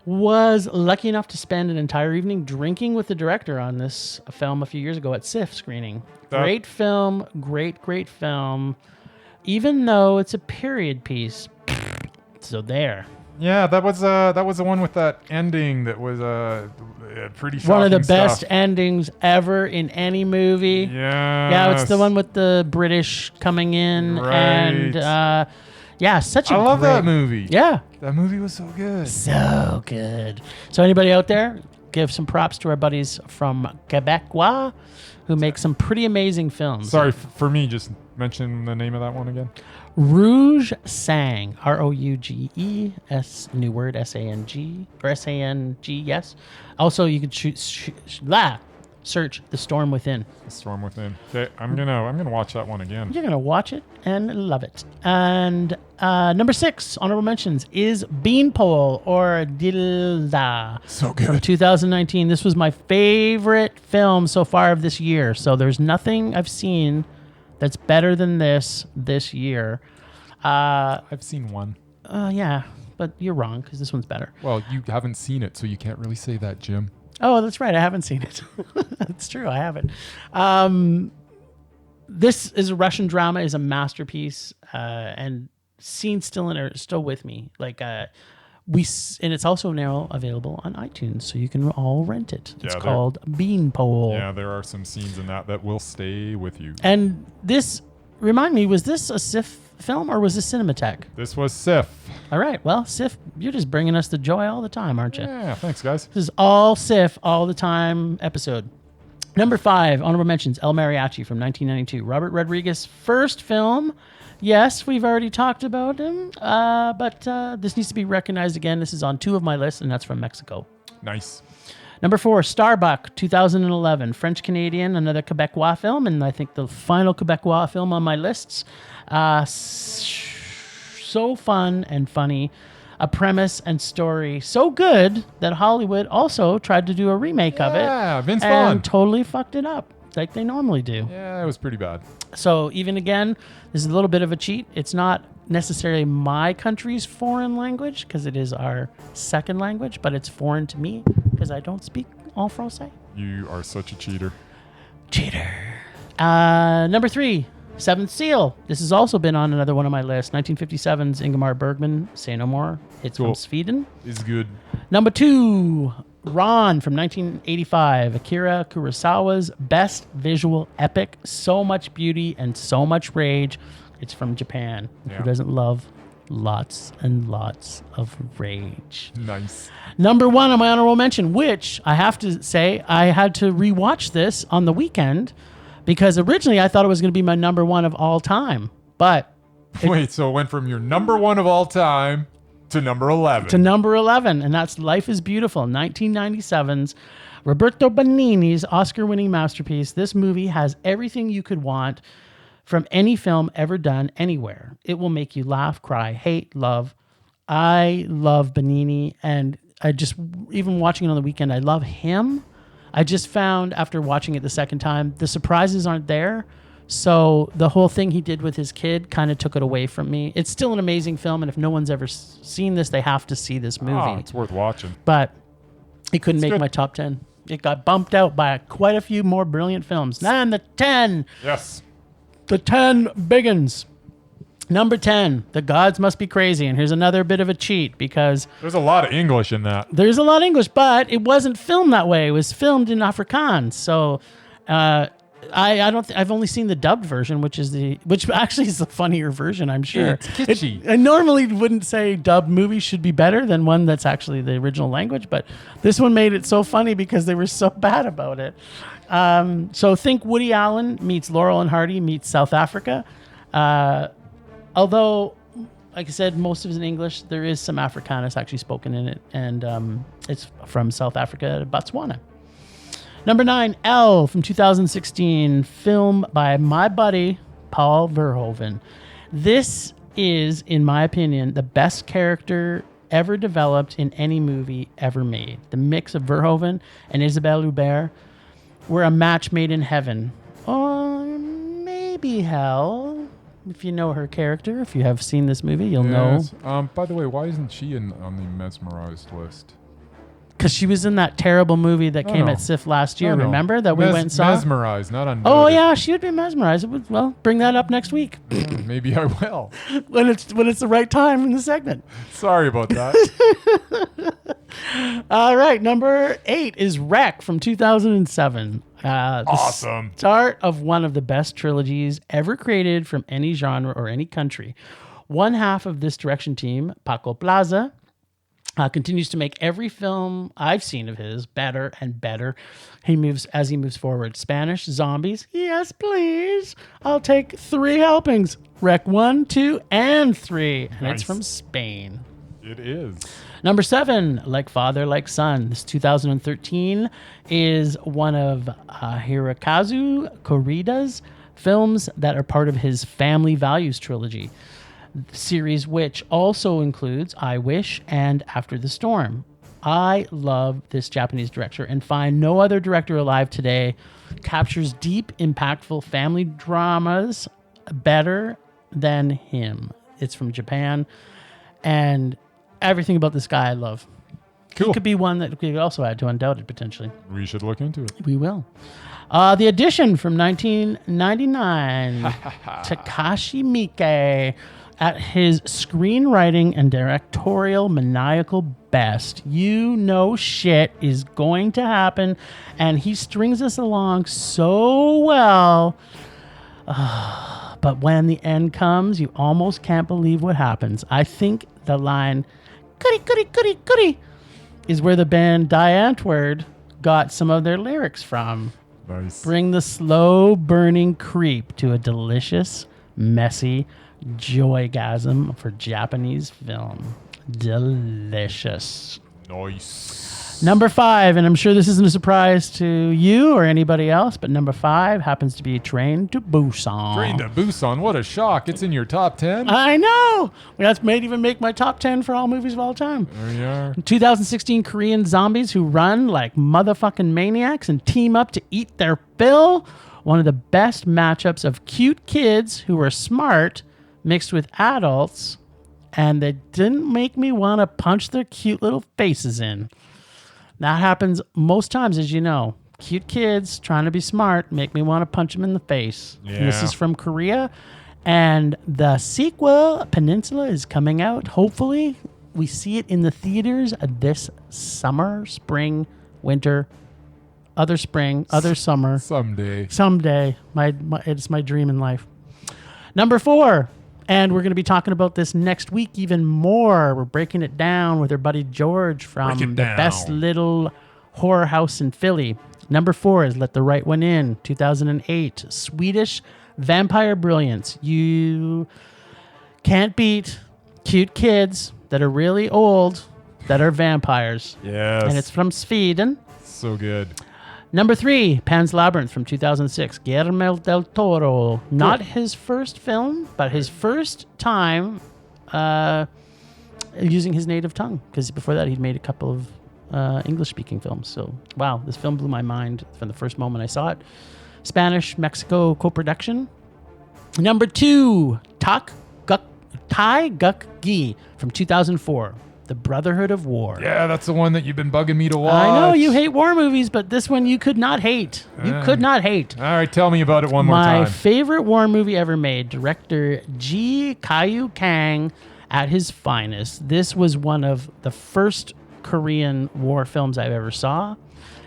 Was lucky enough to spend an entire evening drinking with the director on this film a few years ago at SIFF screening. Great film, great film. Even though it's a period piece. So there. Yeah, that was the one with that ending that was pretty shocking One of the stuff. best endings ever in any movie. Yeah. Yeah, it's the one with the British coming in and such a I love great, that movie. Yeah. That movie was so good. So good. So anybody out there, give some props to our buddies from Quebecois who make some pretty amazing films. Sorry, for me, just mention the name of that one again. Rouge Sang, Rouges, new word, S-A-N-G, or S-A-N-G, yes. Also, you could search The Storm Within. The Storm Within. Okay, I'm gonna watch that one again. You're going to watch it and love it. And number 6, honorable mentions, is Beanpole, or Dilda. So From good. 2019. This was my favorite film so far of this year. So there's nothing I've seen that's better than this year. I've seen one. Yeah, but you're wrong because this one's better. Well, you haven't seen it, so you can't really say that, Jim. Oh, that's right. I haven't seen it. That's true. I haven't. This is a Russian drama, is a masterpiece, and scenes still in it, still with me. Like and it's also now available on iTunes, so you can all rent it. It's called Beanpole. Yeah, there are some scenes in that will stay with you. And this, remind me, was this a SIF film or was this Cinematech? This was SIF. All right. Well, SIF, you're just bringing us the joy all the time, aren't you? Yeah, thanks, guys. This is all SIF all the time episode. Number 5, honorable mentions, El Mariachi from 1992. Robert Rodriguez's first film. Yes, we've already talked about him, but this needs to be recognized again. This is on 2 of my lists, and that's from Mexico. Nice. Number 4, Starbuck, 2011. French-Canadian, another Quebecois film, and I think the final Quebecois film on my lists. So fun and funny. A premise and story so good that Hollywood also tried to do a remake of it. Yeah, Vince and Vaughn. Totally fucked it up like they normally do. Yeah, it was pretty bad. So even again, this is a little bit of a cheat. It's not necessarily my country's foreign language because it is our second language, but it's foreign to me because I don't speak en français. You are such a cheater. Cheater. Number 3, Seventh Seal. This has also been on another one of my lists. 1957's Ingmar Bergman, Say No More. It's from Sweden. It's good. Number 2, Ron from 1985. Akira Kurosawa's best visual epic. So much beauty and so much rage. It's from Japan. Yeah. Who doesn't love lots and lots of rage? Nice. Number 1 on my honorable mention, which I have to say, I had to rewatch this on the weekend because originally I thought it was going to be my number 1 of all time. But Wait, so it went from your number 1 of all time to number 11. to number 11, and that's Life is Beautiful, 1997's Roberto Benigni's Oscar-winning masterpiece. This movie has everything you could want from any film ever done anywhere. It will make you laugh, cry, hate, love. I love Benigni, and I just, even watching it on the weekend, I love him. I just found after watching it the second time, the surprises aren't there. So the whole thing he did with his kid kind of took it away from me. It's still an amazing film, and if no one's ever seen this, they have to see this movie. Oh, it's worth watching. But it couldn't make good. my top 10. It got bumped out by quite a few more brilliant films. And the 10. Yes. The 10 biggins. Number 10, The Gods Must Be Crazy. And here's another bit of a cheat because There's a lot of English in that. there's a lot of English, but it wasn't filmed that way. It was filmed in Afrikaans. So I've only seen the dubbed version, which actually is the funnier version, I'm sure. It's kitschy. I normally wouldn't say dubbed movies should be better than one that's actually the original language, but this one made it so funny because they were so bad about it. So think Woody Allen meets Laurel and Hardy meets South Africa. Although, like I said, most of it is in English, there is some Afrikaans actually spoken in it, and it's from South Africa to Botswana. Number 9, Elle from 2016, film by my buddy, Paul Verhoeven. This is, in my opinion, the best character ever developed in any movie ever made. The mix of Verhoeven and Isabelle Huppert were a match made in heaven. Or maybe hell. If you know her character, if you have seen this movie, you'll know. By the way, why isn't she on the Mesmerized list? Because she was in that terrible movie that came at SIF last year, remember? That we went and saw? Mesmerized, not Undoubted. Oh, yeah, she would be mesmerized. Well, bring that up next week Maybe I will. when it's the right time in the segment. Sorry about that. All right, number 8 is Wreck from 2007. Awesome. Start of one of the best trilogies ever created from any genre or any country. One half of this direction team, Paco Plaza, continues to make every film I've seen of his better and better. He moves forward. Spanish Zombies, yes please. I'll take 3 helpings. Wreck 1, 2, and 3, and it's from Spain. It is. Number 7, Like Father, Like Son. This 2013 is one of Hirokazu Korida's films that are part of his Family Values trilogy series, which also includes I Wish and After the Storm. I love this Japanese director and find no other director alive today captures deep, impactful family dramas better than him. It's from Japan, and everything about this guy I love. Cool. He could be one that we could also add to Undoubted, potentially. We should look into it. We will. The Edition from 1999. Takashi Miike, at his screenwriting and directorial maniacal best. You know shit is going to happen, and he strings us along so well. But when the end comes, you almost can't believe what happens. I think the line, goody, goody, goody, goody, is where the band Die Antwoord got some of their lyrics from. Nice. Bring the slow burning creep to a delicious, messy joygasm for Japanese film. Delicious. Nice. Number 5, and I'm sure this isn't a surprise to you or anybody else, but number 5 happens to be Train to Busan. Train to Busan. What a shock. It's in your top 10. I know. That's made even make my top 10 for all movies of all time. There you are. 2016 Korean zombies who run like motherfucking maniacs and team up to eat their fill. One of the best matchups of cute kids who are smart mixed with adults, and they didn't make me want to punch their cute little faces in. That happens most times, as you know. Cute kids trying to be smart make me want to punch them in the face. Yeah. And this is from Korea. And the sequel, Peninsula, is coming out. Hopefully, we see it in the theaters this summer, spring, winter, other spring, other summer. Someday. Someday. It's my dream in life. Number 4. And we're going to be talking about this next week even more. We're breaking it down with our buddy George from the best little horror house in Philly. Number 4 is Let the Right One In, 2008. Swedish vampire brilliance. You can't beat cute kids that are really old that are vampires. Yes. And it's from Sweden. So good. Number 3, Pan's Labyrinth from 2006. Guillermo del Toro. Not his first film, but his first time using his native tongue. Because before that, he'd made a couple of English-speaking films. So, wow, this film blew my mind from the first moment I saw it. Spanish-Mexico co-production. Number 2, Tai Guk Gi from 2004. The Brotherhood of War. Yeah, that's the one that you've been bugging me to watch. I know you hate war movies, but this one you could not hate. You could not hate. All right, tell me about it one more time. My favorite war movie ever made. Director Ji Kyu Kang at his finest. This was one of the first Korean war films I've ever saw,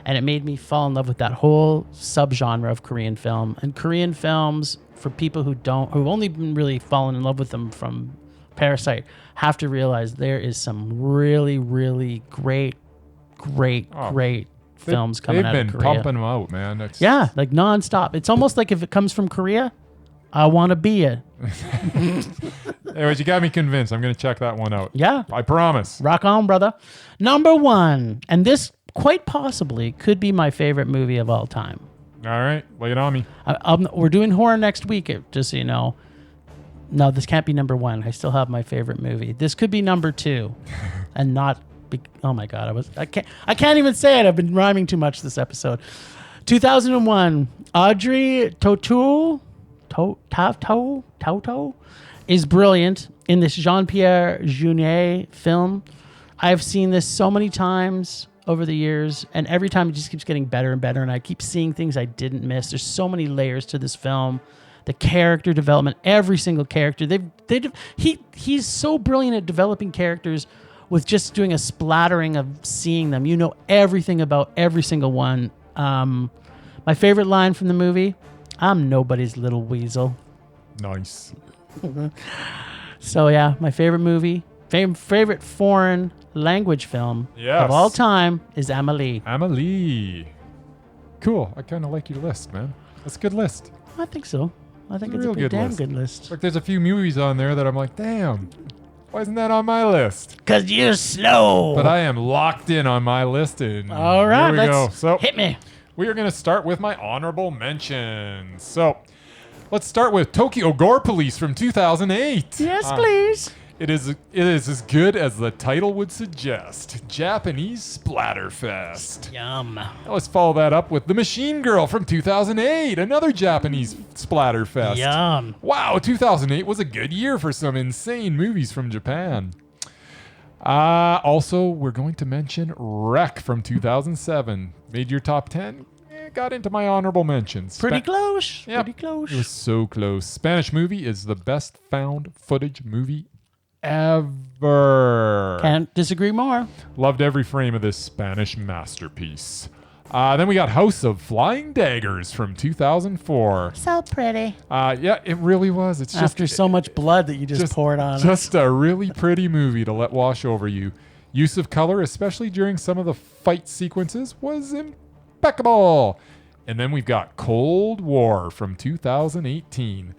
and it made me fall in love with that whole subgenre of Korean film. And Korean films, for people who've only been really fallen in love with them from Parasite, have to realize there is some really, really great films coming out of Korea. They've been pumping them out, man. Yeah, like nonstop. It's almost like if it comes from Korea, I want to be it. Anyways, you got me convinced. I'm going to check that one out. Yeah. I promise. Rock on, brother. Number 1, and this quite possibly could be my favorite movie of all time. All right, lay it on me. We're doing horror next week, just so you know. No, this can't be number 1. I still have my favorite movie. This could be number 2, and not. Oh my God, I can't even say it. I've been rhyming too much this episode. 2001, Audrey Tautou is brilliant in this Jean-Pierre Jeunet film. I've seen this so many times over the years, and every time it just keeps getting better and better, and I keep seeing things I didn't miss. There's so many layers to this film. The character development, every single character. He's so brilliant at developing characters with just doing a splattering of seeing them. You know everything about every single one. My favorite line from the movie, I'm nobody's little weasel. Nice. So yeah, my favorite movie, favorite foreign language film of all time is Amélie. Amélie. Cool. I kind of like your list, man. That's a good list. I think so. I think it's a real pretty damn list. good list. Like, there's a few movies on there that I'm like, damn, why isn't that on my list? Because you're slow. But I am locked in on my list. And all right, here we go. So hit me. We are going to start with my honorable mentions. So let's start with Tokyo Gore Police from 2008. Yes, please. It is as good as the title would suggest. Japanese splatterfest. Yum. Now let's follow that up with The Machine Girl from 2008, another Japanese splatterfest. Yum. Wow, 2008 was a good year for some insane movies from Japan. Also, we're going to mention Wreck from 2007. Made your top 10. Got into my honorable mentions. Pretty close. Yep. Pretty close. It was so close. Spanish movie is the best found footage movie ever. Can't disagree more. Loved every frame of this Spanish masterpiece. Then we got House of Flying Daggers from 2004. So pretty. Yeah, it really was. It's After just so much blood that you just poured on it. Just a really pretty movie to let wash over you. Use of color, especially during some of the fight sequences, was impeccable. And then we've got Cold War from 2018.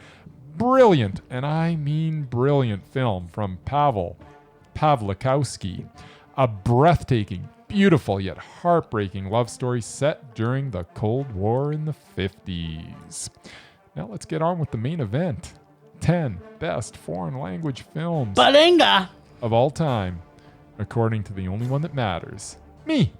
Brilliant, and I mean brilliant film from Pavel Pawlikowski. A breathtaking, beautiful yet heartbreaking love story set during the Cold War in the 50s. Now let's get on with the main event. 10 best foreign language films Balinga! of all time, according to the only one that matters, me.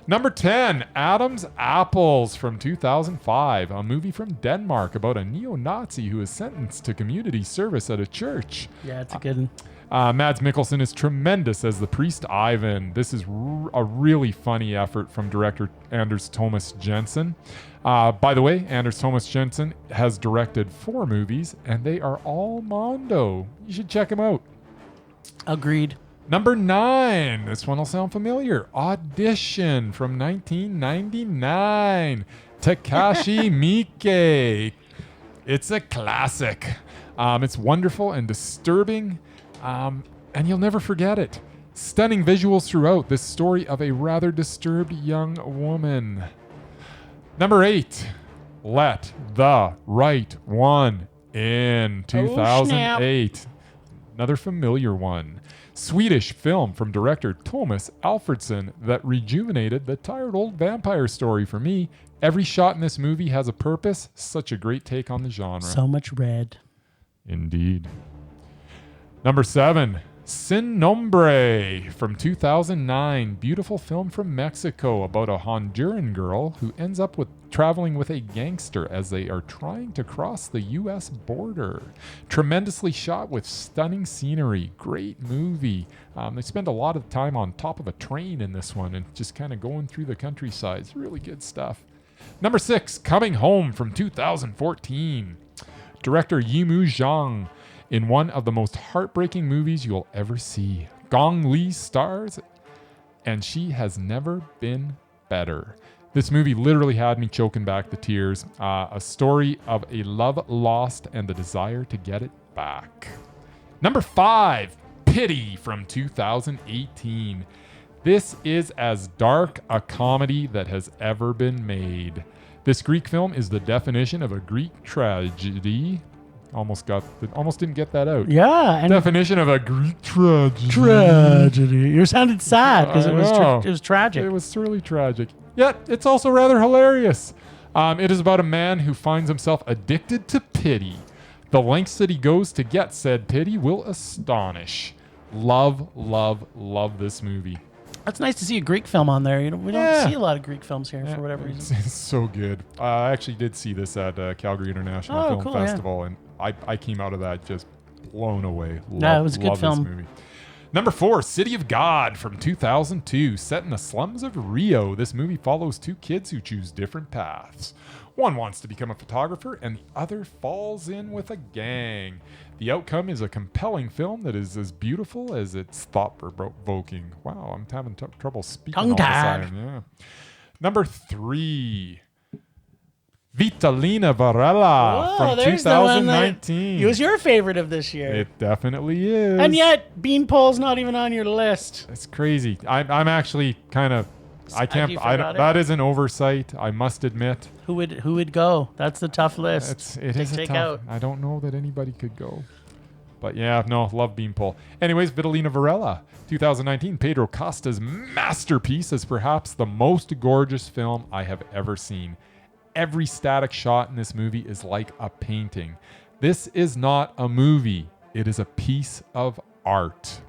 Number 10, Adam's Apples from 2005, a movie from Denmark about a neo-Nazi who is sentenced to community service at a church. Yeah, it's a good one. Mads Mikkelsen is tremendous as the priest Ivan. This is a really funny effort from director Anders Thomas Jensen. By the way, Anders Thomas Jensen has directed 4 movies, and they are all Mondo. You should check them out. Agreed. Number 9, this one will sound familiar. Audition from 1999. Takashi Miike. It's a classic. It's wonderful and disturbing, and you'll never forget it. Stunning visuals throughout. This story of a rather disturbed young woman. Number 8, Let the Right One In. 2008. Another familiar one. Swedish film from director Thomas Alfredson that rejuvenated the tired old vampire story for me. Every shot in this movie has a purpose. Such a great take on the genre. So much red. Indeed. Number 7, Sin Nombre from 2009. Beautiful film from Mexico about a Honduran girl who ends up traveling with a gangster as they are trying to cross the U.S. border. Tremendously shot with stunning scenery. Great movie. They spend a lot of time on top of a train in this one and just kind of going through the countryside. It's really good stuff. Number 6, Coming Home from 2014. Director Yimou Zhang in one of the most heartbreaking movies you'll ever see. Gong Li stars, and she has never been better. This movie literally had me choking back the tears. A story of a love lost and the desire to get it back. Number 5, Pity from 2018. This is as dark a comedy that has ever been made. This Greek film is the definition of a Greek tragedy. Almost didn't get that out. Yeah. And definition of a Greek tragedy. Tragedy. You sounded sad because it was tragic. It was really tragic. Yet, it's also rather hilarious. It is about a man who finds himself addicted to pity. The lengths that he goes to get said pity will astonish. Love, love, love this movie. It's nice to see a Greek film on there. We don't see a lot of Greek films here for whatever reason. It's so good. I actually did see this at Calgary International Film Festival, and I came out of that just blown away. It was a good film. This movie. Number 4, City of God from 2002. Set in the slums of Rio, this movie follows 2 kids who choose different paths. One wants to become a photographer, and the other falls in with a gang. The outcome is a compelling film that is as beautiful as it's thought-provoking. Wow, I'm having trouble speaking all the time. Yeah. Number 3, Vitalina Varela from 2019. It was your favorite of this year. It definitely is. And yet, Beanpole's not even on your list. It's crazy. I'm actually kind of... that is an oversight, I must admit. Who would go? That's the tough list. It is a tough. Out. I don't know that anybody could go. But yeah, no, love Beanpole. Anyways, Vitalina Varela, 2019, Pedro Costa's masterpiece is perhaps the most gorgeous film I have ever seen. Every static shot in this movie is like a painting. This is not a movie. It is a piece of art.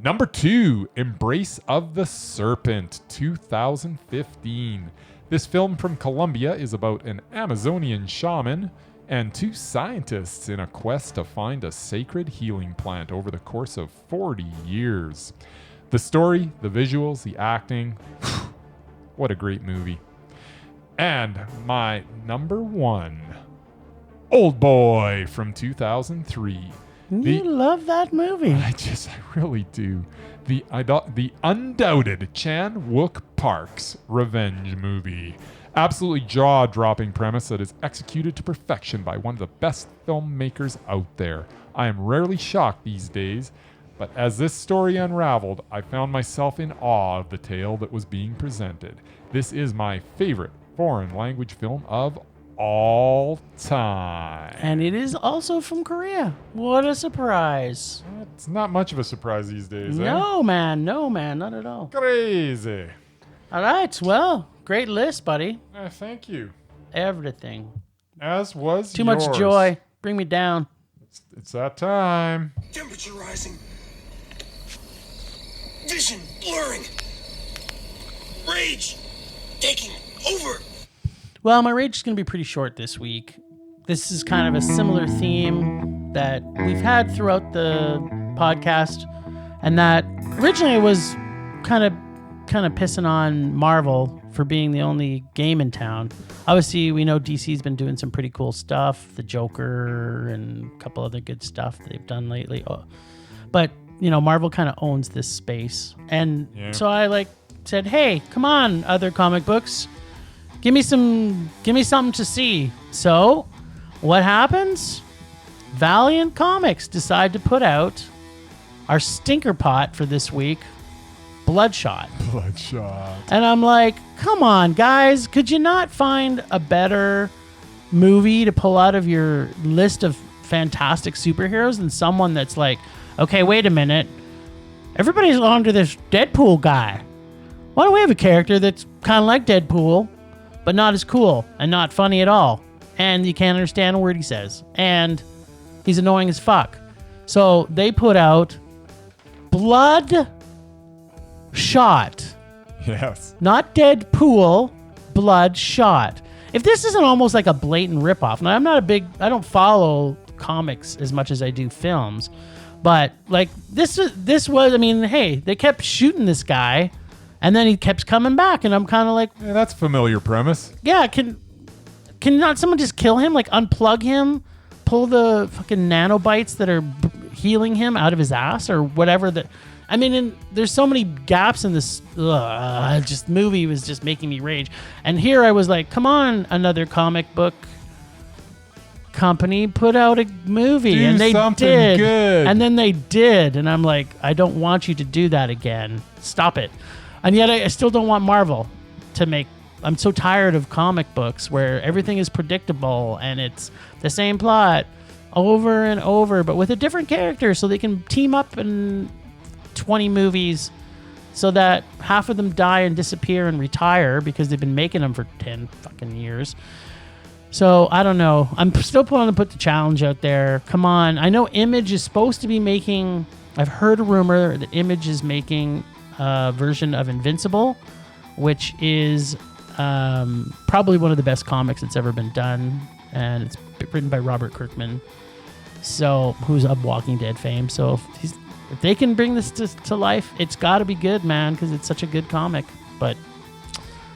Number 2, Embrace of the Serpent, 2015. This film from Colombia is about an Amazonian shaman and two scientists in a quest to find a sacred healing plant over the course of 40 years. The story, the visuals, the acting, what a great movie. And my number one, Old Boy from 2003. You love that movie. I really do. The Undoubted Chan Wook Park's revenge movie. Absolutely jaw-dropping premise that is executed to perfection by one of the best filmmakers out there. I am rarely shocked these days, but as this story unraveled, I found myself in awe of the tale that was being presented. This is my favorite foreign language film of all time. And it is also from Korea. What a surprise. It's not much of a surprise these days, No, man, not at all. Crazy. All right, well, great list, buddy. Thank you. Everything. As was Too yours. much joy. Bring me down. It's that time. Temperature rising. Vision blurring. Rage taking over. Well, my rage is going to be pretty short this week. This is kind of a similar theme that we've had throughout the podcast, and that originally was kind of pissing on Marvel for being the only game in town. Obviously, we know DC's been doing some pretty cool stuff, the Joker and a couple other good stuff they've done lately. But, Marvel kind of owns this space. And so I said, hey, come on, other comic books. Give me something to see. So, what happens? Valiant Comics decide to put out our stinker pot for this week, Bloodshot. And I'm like, come on, guys. Could you not find a better movie to pull out of your list of fantastic superheroes than someone that's like, okay, wait a minute. Everybody's on to this Deadpool guy. Why don't we have a character that's kind of like Deadpool, but not as cool and not funny at all? And you can't understand a word he says. And he's annoying as fuck. So they put out Bloodshot. Yes. Not Deadpool, Bloodshot. If this isn't almost like a blatant ripoff, now I don't follow comics as much as I do films, but this was, hey, they kept shooting this guy, and then he kept coming back, and I'm kind of like, yeah, that's a familiar premise. Yeah, can not someone just kill him, unplug him, pull the fucking nanobites that are healing him out of his ass or whatever that. And there's so many gaps in this movie was just making me rage. And here I was like, come on, another comic book company, put out a movie. And they did. Good. And then they did. And I'm like, I don't want you to do that again. Stop it. And yet I still don't want Marvel to make... I'm so tired of comic books where everything is predictable and it's the same plot over and over, but with a different character so they can team up and... 20 movies so that half of them die and disappear and retire because they've been making them for 10 fucking years. So I don't know. I'm still planning to put the challenge out there. Come on. I know Image is supposed to be making, I've heard a rumor that Image is making a version of Invincible, which is probably one of the best comics that's ever been done. And it's written by Robert Kirkman, who's of Walking Dead fame. So if they can bring this to life, it's got to be good, man, because it's such a good comic. But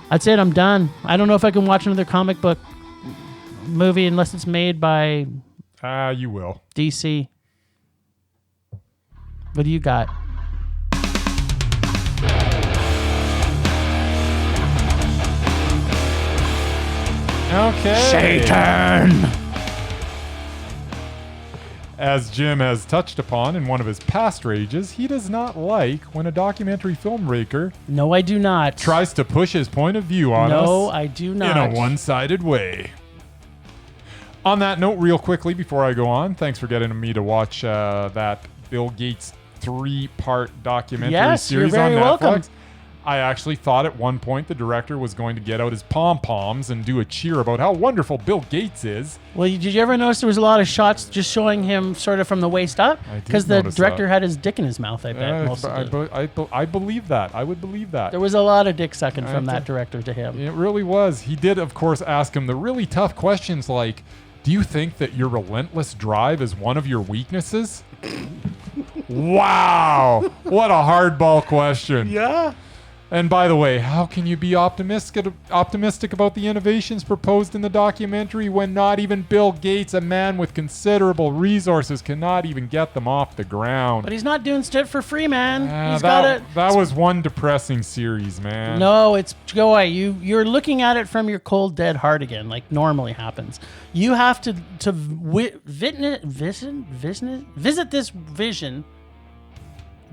that's it. I'm done. I don't know if I can watch another comic book movie unless it's made by... You will. DC. What do you got? Okay. Satan! As Jim has touched upon in one of his past rages, he does not like when a documentary filmmaker... No, I do not. ...tries to push his point of view on us... No, I do not. ...in a one-sided way. On that note, real quickly, before I go on, thanks for getting me to watch that Bill Gates 3-part documentary series you're very on Netflix. welcome. I actually thought at one point the director was going to get out his pom-poms and do a cheer about how wonderful Bill Gates is. Well, did you ever notice there was a lot of shots just showing him sort of from the waist up? Because the director had his dick in his mouth, I bet. I believe that. I would believe that. There was a lot of dick sucking from that director to him. It really was. He did, of course, ask him the really tough questions like, Do you think that your relentless drive is one of your weaknesses? Wow. What a hardball question. Yeah. And by the way, how can you be optimistic about the innovations proposed in the documentary when not even Bill Gates, a man with considerable resources, cannot even get them off the ground? But he's not doing shit for free, man. He's that was one depressing series, man. No, it's Joy. You're looking at it from your cold, dead heart again, like normally happens. You have to visit this vision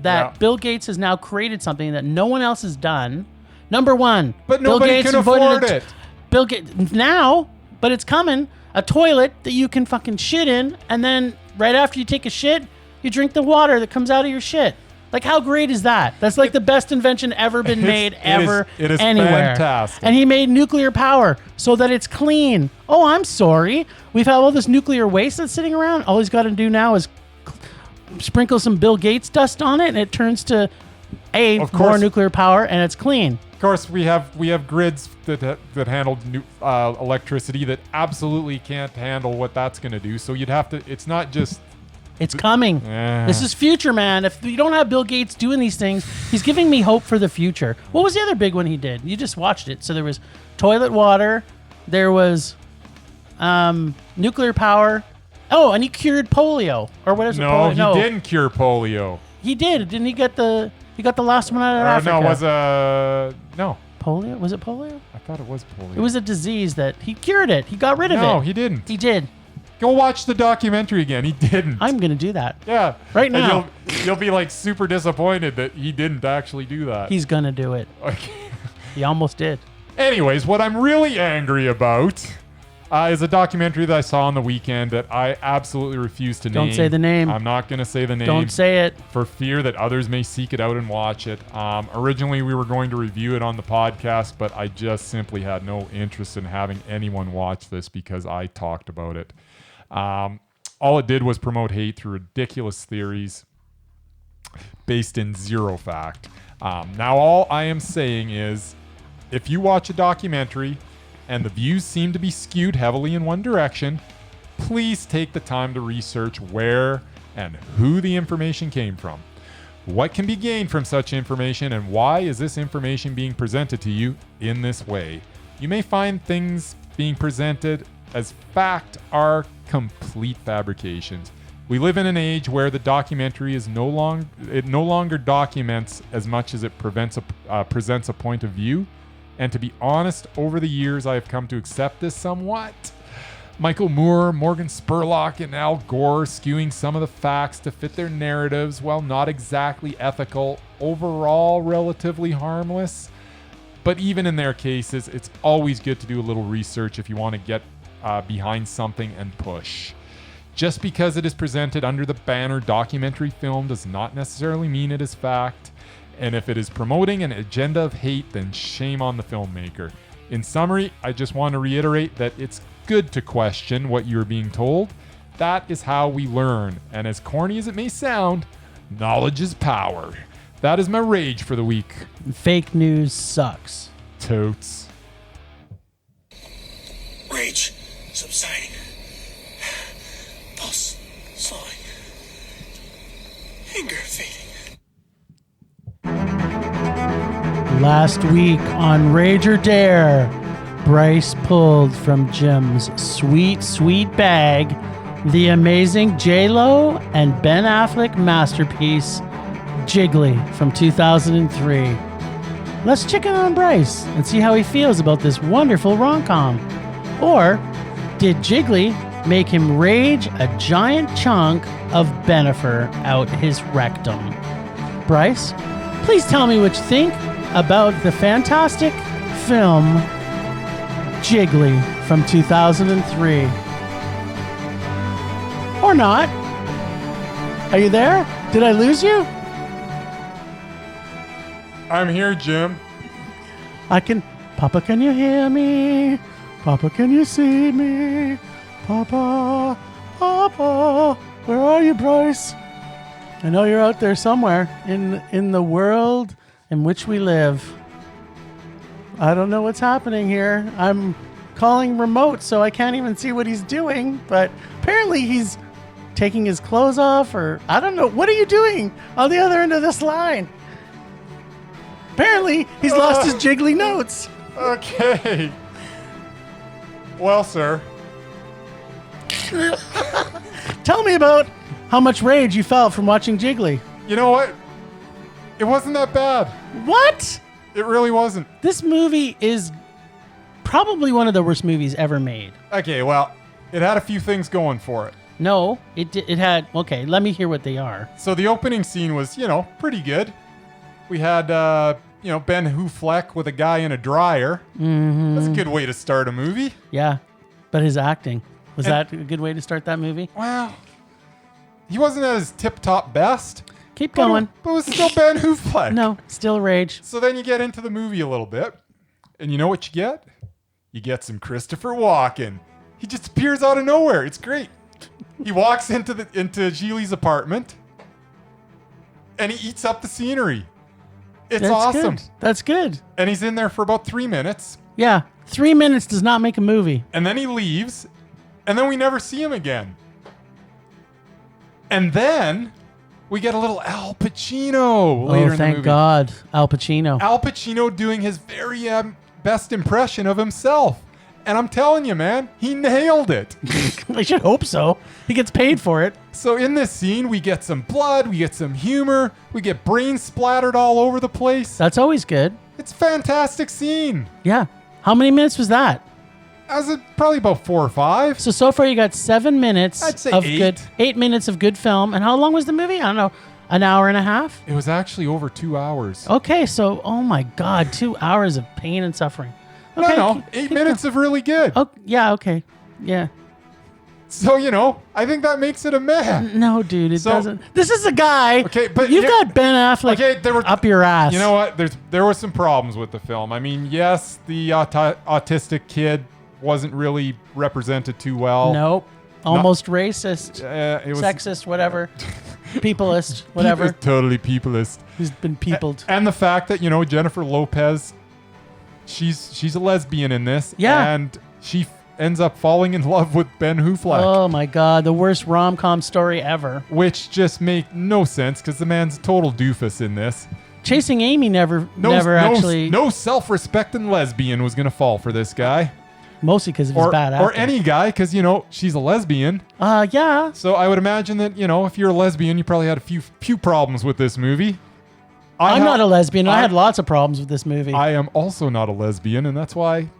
that Bill Gates has now created something that no one else has done. Number one, but Bill nobody Gates can afford it. Bill Gates now, but it's coming. A toilet that you can fucking shit in, and then right after you take a shit, you drink the water that comes out of your shit. Like, how great is that? That's like the best invention ever been made ever it is anywhere. Fantastic. And he made nuclear power so that it's clean. Oh, I'm sorry. We've had all this nuclear waste that's sitting around. All he's got to do now is sprinkle some Bill Gates dust on it, and it turns to more nuclear power, and it's clean. Of course, we have grids that handle electricity that absolutely can't handle what that's going to do. So you'd have to. It's not just. It's coming. This is future, man. If you don't have Bill Gates doing these things, he's giving me hope for the future. What was the other big one he did? You just watched it. So there was toilet water. There was nuclear power. Oh, and he cured polio, or what is it? No, he didn't cure polio. He did. Didn't he get the? He got the last one out of Africa. No, it was no. Polio? Was it polio? I thought it was polio. It was a disease that he cured it. He got rid of it. No, he didn't. He did. Go watch the documentary again. He didn't. I'm gonna do that. Yeah, right now. And you'll be like super disappointed that he didn't actually do that. He's gonna do it. Okay. He almost did. Anyways, what I'm really angry about is a documentary that I saw on the weekend that I absolutely refuse to name. Don't say the name. I'm not going to say the name. Don't say it. For fear that others may seek it out and watch it. Originally, we were going to review it on the podcast, but I just simply had no interest in having anyone watch this because I talked about it. All it did was promote hate through ridiculous theories based in zero fact. Now, all I am saying is, if you watch a documentary and the views seem to be skewed heavily in one direction, please take the time to research where and who the information came from. What can be gained from such information, and why is this information being presented to you in this way? You may find things being presented as fact are complete fabrications. We live in an age where the documentary is no longer documents as much as it presents a point of view. And to be honest, over the years, I have come to accept this somewhat. Michael Moore, Morgan Spurlock, and Al Gore skewing some of the facts to fit their narratives, while not exactly ethical, overall relatively harmless. But even in their cases, it's always good to do a little research if you want to get behind something and push. Just because it is presented under the banner documentary film does not necessarily mean it is fact. And if it is promoting an agenda of hate, then shame on the filmmaker. In summary, I just want to reiterate that it's good to question what you're being told. That is how we learn. And as corny as it may sound, knowledge is power. That is my rage for the week. Fake news sucks. Totes. Rage subsiding. Pulse slowing. Anger fading. Last week on Rage or Dare, Bryce pulled from Jim's sweet, sweet bag the amazing J-Lo and Ben Affleck masterpiece, Gigli, from 2003. Let's check in on Bryce and see how he feels about this wonderful rom-com. Or did Gigli make him rage a giant chunk of Benifer out his rectum? Bryce, please tell me what you think about the fantastic film Gigli from 2003. Or not. Are you there? Did I lose you? I'm here, Jim. Papa, can you hear me? Papa, can you see me? Papa, Papa, where are you, Bryce? I know you're out there somewhere in the world in which we live. I don't know what's happening here. I'm calling remote, so I can't even see what he's doing. But apparently he's taking his clothes off, or I don't know. What are you doing on the other end of this line? Apparently he's lost his jiggly notes. Okay. Well, sir. Tell me about how much rage you felt from watching Gigli. You know what? It wasn't that bad. What? It really wasn't. This movie is probably one of the worst movies ever made. Okay, well, it had a few things going for it. No, it had... Okay, let me hear what they are. So the opening scene was, pretty good. We had, Ben Hufleck with a guy in a dryer. Mm-hmm. That's a good way to start a movie. Yeah, but his acting. Was that a good way to start that movie? Well, he wasn't at his tip-top best. Keep going. But it was still Ben Hufleck. No, still rage. So then you get into the movie a little bit. And you know what you get? You get some Christopher Walken. He just appears out of nowhere. It's great. He walks into Gigli's apartment. And he eats up the scenery. It's awesome. Good. That's good. And he's in there for about 3 minutes. Yeah, 3 minutes does not make a movie. And then he leaves. And then we never see him again. And then we get a little Al Pacino later in the movie. Thank God. Al Pacino. Al Pacino doing his very best impression of himself. And I'm telling you, man, he nailed it. I should hope so. He gets paid for it. So in this scene, we get some blood, we get some humor, we get brains splattered all over the place. That's always good. It's a fantastic scene. Yeah. How many minutes was that? That was probably about 4 or 5. So far you got 7 minutes I'd say of 8. good 8 minutes of good film. And how long was the movie? I don't know. An hour and a half? It was actually over 2 hours. Okay, so oh my God, 2 hours of pain and suffering. Okay, No, 8 minutes of really good. Oh yeah, okay. Yeah. So, I think that makes it a meh. No, dude, it doesn't. This is a guy. Okay, but you've got Ben Affleck up your ass. You know what? There were some problems with the film. I mean, yes, the autistic kid wasn't really represented too well. Nope. Almost racist, It was sexist, whatever. Peopleist, whatever. Totally peopleist. He's been peopled. And the fact that, Jennifer Lopez, she's a lesbian in this. Yeah. And she ends up falling in love with Ben Hufleck. Oh my God, the worst rom-com story ever. Which just make no sense because the man's a total doofus in this. Chasing Amy never actually... No self-respecting lesbian was going to fall for this guy. Mostly because of his bad acting. Or any guy, because, she's a lesbian. Yeah. So I would imagine that, if you're a lesbian, you probably had a few problems with this movie. I'm not a lesbian. I had lots of problems with this movie. I am also not a lesbian, and that's why,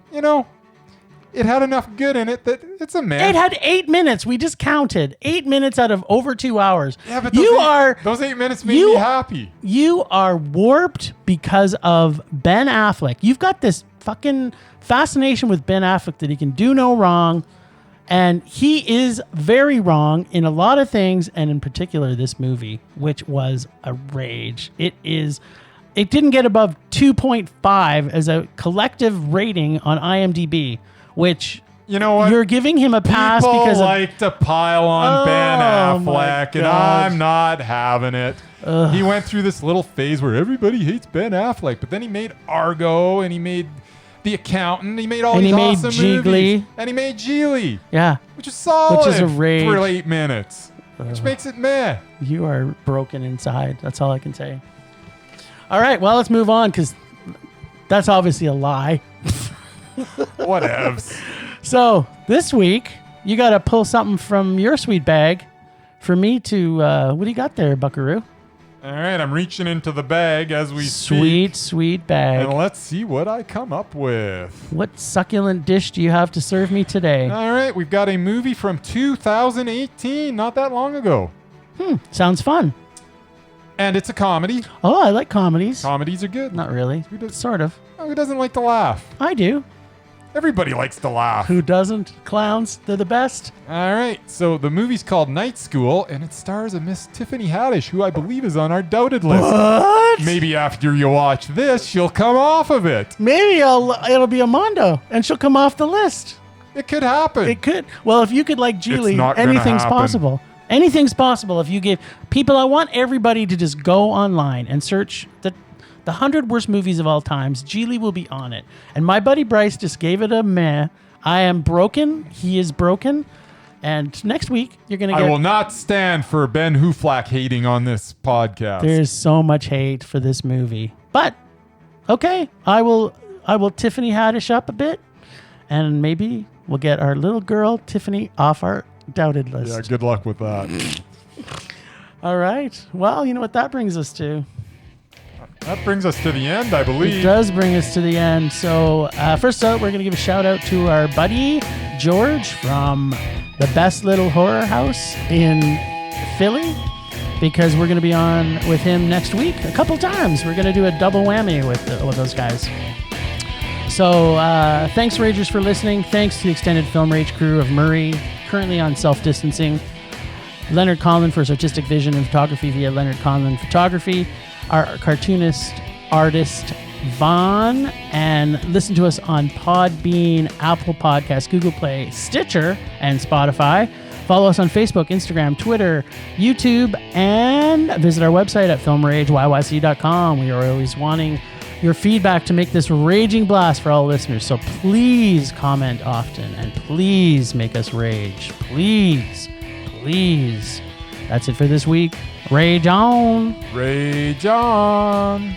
it had enough good in it that it's a meh. It had 8 minutes. We just counted 8 minutes out of over 2 hours. Yeah, but those 8 minutes made me happy. You are warped because of Ben Affleck. You've got this fucking fascination with Ben Affleck that he can do no wrong, and he is very wrong in a lot of things, and in particular this movie, which was a rage. It didn't get above 2.5 as a collective rating on IMDb, which you know what? You're giving him a pass People because like to pile on Ben Affleck, and I'm not having it. He went through this little phase where everybody hates Ben Affleck, but then he made Argo, and he made The Accountant. He made all these awesome movies. And he made Gigli. Yeah. Which is solid. Which is a rage. For 8 minutes. Which makes it meh. You are broken inside. That's all I can say. All right. Well, let's move on because that's obviously a lie. Whatevs. So this week, you got to pull something from your sweet bag for me to... what do you got there, Buckaroo? All right, I'm reaching into the bag as we speak. Sweet bag. And let's see what I come up with. What succulent dish do you have to serve me today? All right, we've got a movie from 2018, not that long ago. Sounds fun. And it's a comedy. Oh, I like comedies. Comedies are good. Not really. Sort of. Oh, who doesn't like to laugh? I do. Everybody likes to laugh. Who doesn't? Clowns, they're the best. All right, so the movie's called Night School, and it stars a Miss Tiffany Haddish, who I believe is on our Undoubted list. What? Maybe after you watch this, she'll come off of it. Maybe it'll be Amanda, and she'll come off the list. It could happen. It could. Well, if you could like Gigli, It's not gonna anything's happen. possible. Anything's possible if you give people. I want everybody to just go online and search the 100 worst movies of all times. Gigli will be on it. And my buddy Bryce just gave it a meh. I am broken. He is broken. And next week, you're going to get... I will not stand for Ben Hooflack hating on this podcast. There's so much hate for this movie. But, okay, I will Tiffany Haddish up a bit. And maybe we'll get our little girl, Tiffany, off our doubted list. Yeah, good luck with that. All right. Well, you know what that brings us to? That brings us to the end, I believe. It does bring us to the end. So first out, we're going to give a shout out to our buddy, George, from the Best Little Horror House in Philly, because we're going to be on with him next week a couple times. We're going to do a double whammy with those guys. So thanks, Ragers, for listening. Thanks to the extended Film Rage crew of Murray, currently on self-distancing. Leonard Conlon for his artistic vision and photography via Leonard Conlon Photography. Our cartoonist, artist, Vaughn, and listen to us on Podbean, Apple Podcasts, Google Play, Stitcher, and Spotify. Follow us on Facebook, Instagram, Twitter, YouTube, and visit our website at filmrageyyc.com. We are always wanting your feedback to make this raging blast for all listeners. So please comment often, and please make us rage. Please, please. That's it for this week. Rage on. Rage on.